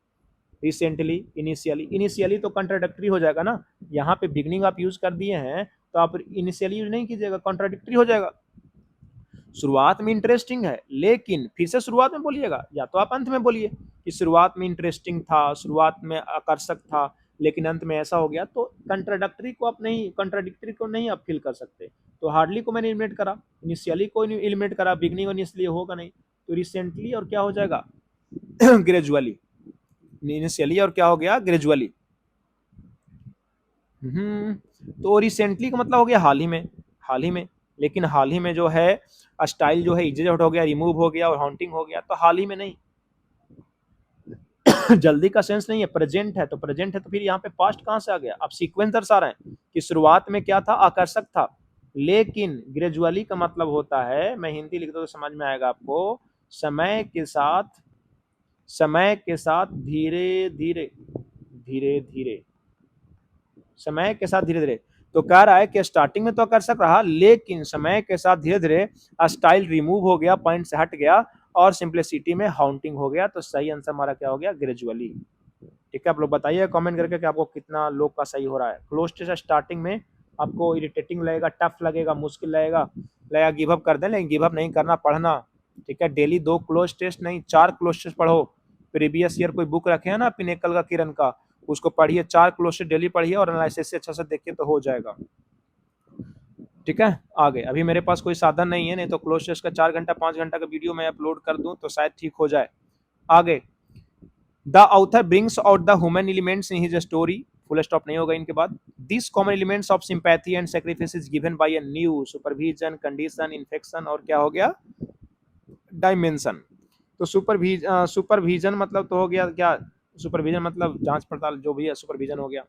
रिसेंटली, इनिशियली। इनिशियली तो कंट्राडिक्टरी हो जाएगा ना, यहाँ पे बिगनिंग आप यूज कर दिए हैं तो आप इनिशियली यूज नहीं कीजिएगा, कॉन्ट्राडिक्टरी हो जाएगा। शुरुआत में इंटरेस्टिंग है, लेकिन फिर से शुरुआत में बोलिएगा, या तो आप अंत में बोलिए कि शुरुआत में इंटरेस्टिंग था, शुरुआत में आकर्षक था, लेकिन अंत में ऐसा हो गया। तो कंट्राडिक्टरी को नहीं आप फील कर सकते। तो हार्डली को मैंने एलिमिनेट करा, इनिशियली को एलिमिनेट करा, बिगनिंग और इसलिए होगा नहीं। तो रिसेंटली और क्या हो जाएगा ग्रेजुअली, इनिशियली और क्या हो गया, ग्रेजुअली। तो रिसेंटली का मतलब हो गया हाल ही में, हाल ही में। लेकिन हाल ही में जो है स्टाइल जो है इजेड हो गया, रिमूव हो गया और हाउंटिंग हो गया, तो हाल ही में नहीं। जल्दी का सेंस नहीं है, प्रेजेंट है, तो प्रेजेंट है तो फिर यहाँ पे पास्ट कहाँ से आ गया। अब सीक्वेंस दर्शा रहे हैं कि शुरुआत में क्या था, आकर्षक था, लेकिन ग्रेजुअली का मतलब होता है, मैं हिंदी लिख दो तो समझ में आएगा आपको, समय के साथ, समय के साथ धीरे धीरे, धीरे धीरे, समय के साथ धीरे धीरे। तो कह रहा है कि स्टार्टिंग में तो आकर्षक रहा, लेकिन समय के साथ धीरे धीरे स्टाइल रिमूव हो गया, पॉइंट से हट गया, और सिंप्लिसिटी में हाउंटिंग हो गया। तो सही आंसर हमारा क्या हो गया, ग्रेजुअली। ठीक है, आप लोग बताइए कमेंट करके कि आपको कितना लोग का सही हो रहा है। क्लोज टेस्ट स्टार्टिंग में आपको इरिटेटिंग लगेगा, टफ लगेगा, मुश्किल लगेगा गिव अप कर दें, लेकिन गिव अप नहीं करना, पढ़ना। ठीक है, डेली 2 क्लोज टेस्ट नहीं, 4 क्लोज टेस्ट पढ़ो। प्रीवियस ईयर कोई बुक रखे हैं ना पिनेकल का, किरण का, उसको पढ़िए, 4 क्लोज टेस्ट डेली पढ़िए, और एनालिसिस से अच्छा से देखिए तो हो जाएगा। ठीक है, आगे अभी मेरे पास कोई साधन नहीं है, नहीं तो क्लोज टेस्ट का 4 घंटा 5 घंटा का वीडियो मैं अपलोड कर दूं तो शायद ठीक हो जाए। आगे, the author brings out the human elements in his story, full stop नहीं होगा इनके बाद। This common elements of sympathy and sacrifice is given by a new, supervision, condition, infection, और क्या हो गया, डायमेंशन। तो सुपरविजन मतलब तो हो गया क्या, सुपरविजन मतलब जांच पड़ताल, जो भी है सुपरविजन हो गया।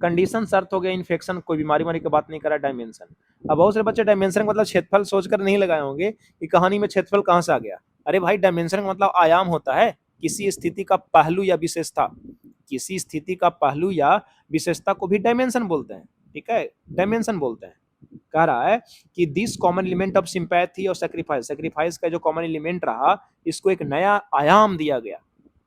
कंडीशन शर्त हो गया, इन्फेक्शन कोई बीमारी वारी की बात नहीं करा, डायमेंशन। अब बहुत सारे बच्चे डायमेंशन का मतलब क्षेत्रफल सोचकर नहीं लगाए होंगे कि कहानी में क्षेत्रफल कहाँ से आ गया। अरे भाई, डायमेंशन का मतलब आयाम होता है, किसी स्थिति का पहलू या विशेषता, किसी स्थिति का पहलू या विशेषता को भी डायमेंशन बोलते हैं। ठीक है, डायमेंशन बोलते हैं। कह रहा है कि this common element of sympathy और सेक्रीफाइस, सेक्रीफाइस का जो कॉमन एलिमेंट रहा, इसको एक नया आयाम दिया गया,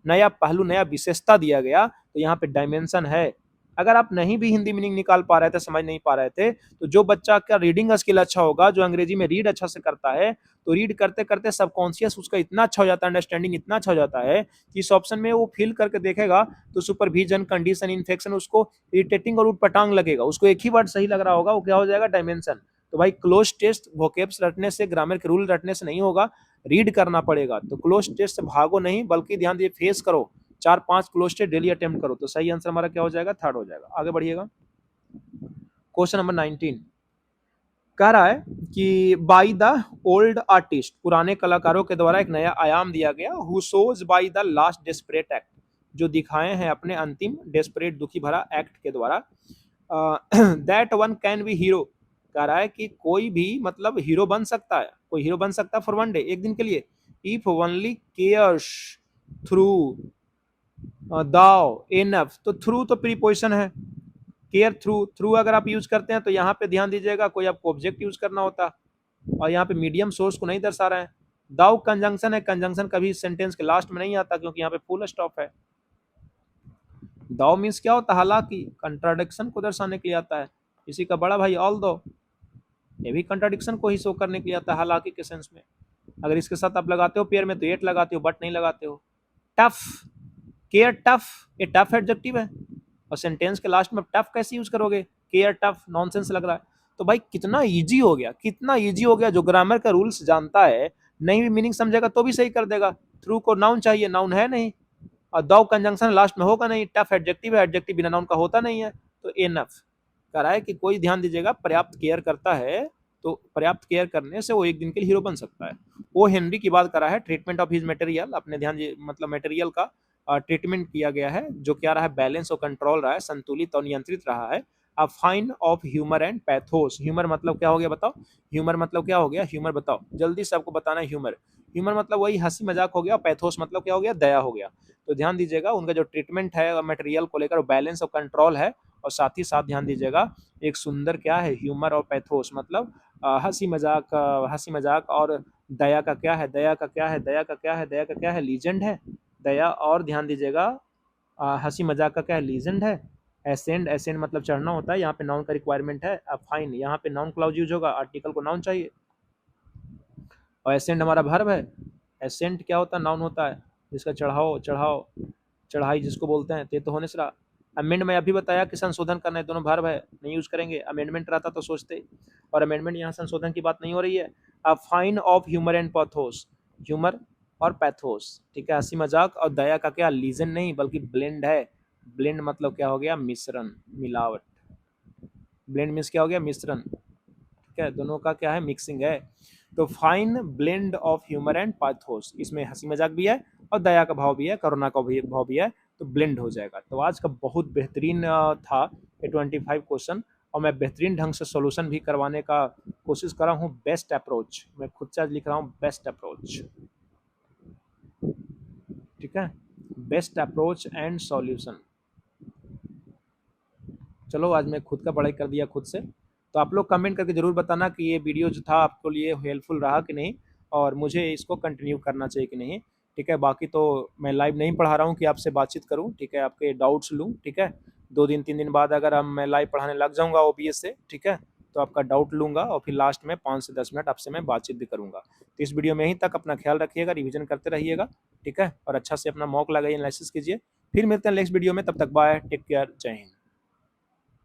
नया पहलू, नया विशेषता दिया गया। तो यहाँ पे डायमेंशन है। अगर आप नहीं भी हिंदी मीनिंग निकाल पा रहे थे, समझ नहीं पा रहे थे, तो जो बच्चा का रीडिंग स्किल अच्छा होगा, जो अंग्रेजी में रीड अच्छा से करता है, तो रीड करते करते सबकॉन्शियस उसका इतना अच्छा हो जाता है, अंडरस्टैंडिंग इतना अच्छा हो जाता है कि इस ऑप्शन में वो फील करके देखेगा तो सुपरविजन, कंडीशन, इन्फेक्शन उसको इरिटेटिंग और उटपटांग लगेगा। उसको एक ही वर्ड सही लग रहा होगा, वो क्या हो जाएगा, डायमेंशन। तो भाई क्लोज टेस्ट वोकेब्स रटने से, ग्रामर के रूल रटने से नहीं होगा, रीड करना पड़ेगा। तो क्लोज टेस्ट से भागो नहीं, बल्कि ध्यान दिए फेस करो, 4-5 क्लोज टेस्ट डेली अटेम्प्ट करो। तो सही आंसर हमारा क्या हो जाएगा, थर्ड हो जाएगा। आगे बढ़िएगा। क्वेश्चन नंबर 19 कह रहा है कि बाई द ओल्ड आर्टिस्ट, पुराने कलाकारों के द्वारा एक नया आयाम दिया गया, who shows by the last desperate act, जो दिखाए हैं अपने अंतिम डेस्परेट दुखी भरा एक्ट के द्वारा, that one can be hero, कह रहा है कि कोई भी मतलब हीरो बन सकता है, कोई हीरो बन सकता है फॉर वन डे, एक दिन के लिए, इफ ओनली केयर्स थ्रू दाओ इनफ। तो थ्रू तो प्रीपोजिशन है, केयर थ्रू, थ्रू अगर आप यूज करते हैं तो यहाँ पे ध्यान दीजिएगा कोई आपको ऑब्जेक्ट यूज करना होता, और यहाँ पे मीडियम सोर्स को नहीं दर्शा रहे हैं। दाउ कंजंक्शन है, कंजंक्शन कभी सेंटेंस के लास्ट में नहीं आता क्योंकि यहाँ पे फुल स्टॉप है। दाउ मीन्स क्या होता है, हालांकि कंट्राडिक्शन को दर्शाने के लिए आता है। इसी का बड़ा भाई ऑल दो, ये भी कंट्राडिक्शन को ही शो करने के लिए आता है हालांकि के सेंस में। अगर इसके साथ आप लगाते हो पेयर में तो एट लगाते हो, बट नहीं लगाते हो। टफ, केयर टफ, ये टफ एडजेक्टिव है, और सेंटेंस के लास्ट में टफ कैसे यूज करोगे, केयर टफ, नॉनसेंस लग रहा है। तो भाई कितना इजी हो गया, कितना इजी हो गया, जो ग्रामर का रूल्स जानता है, नहीं भी मीनिंग समझेगा तो भी सही कर देगा। थ्रू को नाउन चाहिए, नाउन है नहीं, और दाउ कंजंक्शन लास्ट में होगा नहीं, टफ एडजेक्टिव है, एडजेक्टिव बिना नाउन का होता नहीं है, तो एनफ। कह रहा है कि कोई ध्यान दीजिएगा पर्याप्त केयर करता है, तो पर्याप्त केयर करने से वो एक दिन के लिए हीरो बन सकता है। वो हेनरी की बात कर रहा है, ट्रीटमेंट ऑफ हिज मटेरियल, अपने ध्यान मतलब मटेरियल का ट्रीटमेंट किया गया है, जो क्या रहा है, बैलेंस और कंट्रोल रहा है, संतुलित और नियंत्रित रहा है। अ fine of humour and pathos, humour मतलब क्या हो गया बताओ, ह्यूमर मतलब क्या हो गया, ह्यूमर बताओ जल्दी से, आपको बताना है ह्यूमर। ह्यूमर मतलब वही हंसी मजाक हो गया, पैथोस मतलब क्या हो गया, दया हो गया। तो ध्यान दीजिएगा उनका जो ट्रीटमेंट है मटेरियल को लेकर, बैलेंस और कंट्रोल है, और साथ ही साथ ध्यान दीजिएगा एक सुंदर क्या है, ह्यूमर और पैथोस मतलब हंसी मजाक, हंसी मजाक, और दया का क्या है, दया का क्या है, दया का क्या है, दया का क्या है, लीजेंड है दया। और ध्यान दीजिएगा हंसी मजाक का क्या है, लीजेंड है। एसेंड, एसेंड मतलब चढ़ना होता है, यहाँ पे नाउन का रिक्वायरमेंट है। अब फाइन, यहाँ पे नाउन क्लाउज यूज होगा, आर्टिकल को नाउन चाहिए, और एसेंड हमारा वर्ब है। एसेंट क्या होता है, नाउन होता है, जिसका चढ़ाओ, चढ़ाओ, चढ़ाई जिसको बोलते हैं, ते तो होने से रहा। अमेंड में अभी बताया कि संशोधन करना है, दोनों वर्ब है, नहीं यूज करेंगे। अमेंडमेंट रहता तो सोचते, और अमेंडमेंट यहाँ संशोधन की बात नहीं हो रही है। अ fine of humour and pathos, humour और पैथोस, ठीक है, हंसी मजाक और दया का क्या, लीजन नहीं बल्कि ब्लेंड है। ब्लेंड मतलब क्या हो गया, मिश्रण, मिलावट। ब्लेंड मीन्स क्या हो गया, मिश्रण, ठीक है, दोनों का क्या है, मिक्सिंग है। तो fine blend of humour and pathos, इसमें हंसी मजाक भी है और दया का भाव भी है, करुणा का भी भाव भी है, तो ब्लेंड हो जाएगा। तो आज का बहुत बेहतरीन था ये 25 क्वेश्चन, और मैं बेहतरीन ढंग से सॉल्यूशन भी करवाने का कोशिश कर रहा हूँ। बेस्ट अप्रोच, मैं खुद से आज लिख रहा हूँ बेस्ट अप्रोच, ठीक है, बेस्ट अप्रोच एंड सॉल्यूशन। चलो आज मैं खुद का पढ़ाई कर दिया खुद से। तो आप लोग कमेंट करके ज़रूर बताना कि ये वीडियो जो था आपको लिए हेल्पफुल रहा कि नहीं, और मुझे इसको कंटिन्यू करना चाहिए कि नहीं, ठीक है। बाकी तो मैं लाइव नहीं पढ़ा रहा हूँ कि आपसे बातचीत करूँ, ठीक है, आपके डाउट्स लूँ, ठीक है। 2 दिन 3 दिन बाद अगर हम मैं लाइव पढ़ाने लग जाऊँगा ओबीएस से, ठीक है, तो आपका डाउट लूँगा और फिर लास्ट में 5 से 10 मिनट आपसे मैं बातचीत भी करूँगा। तो इस वीडियो में यहीं तक, अपना ख्याल रखिएगा, रिविजन करते रहिएगा, ठीक है, और अच्छा से अपना मॉक लगाइए, एनालिसिस कीजिए। फिर मिलते हैं नेक्स्ट वीडियो में, तब तक बाय, टेक केयर, जय हिंद।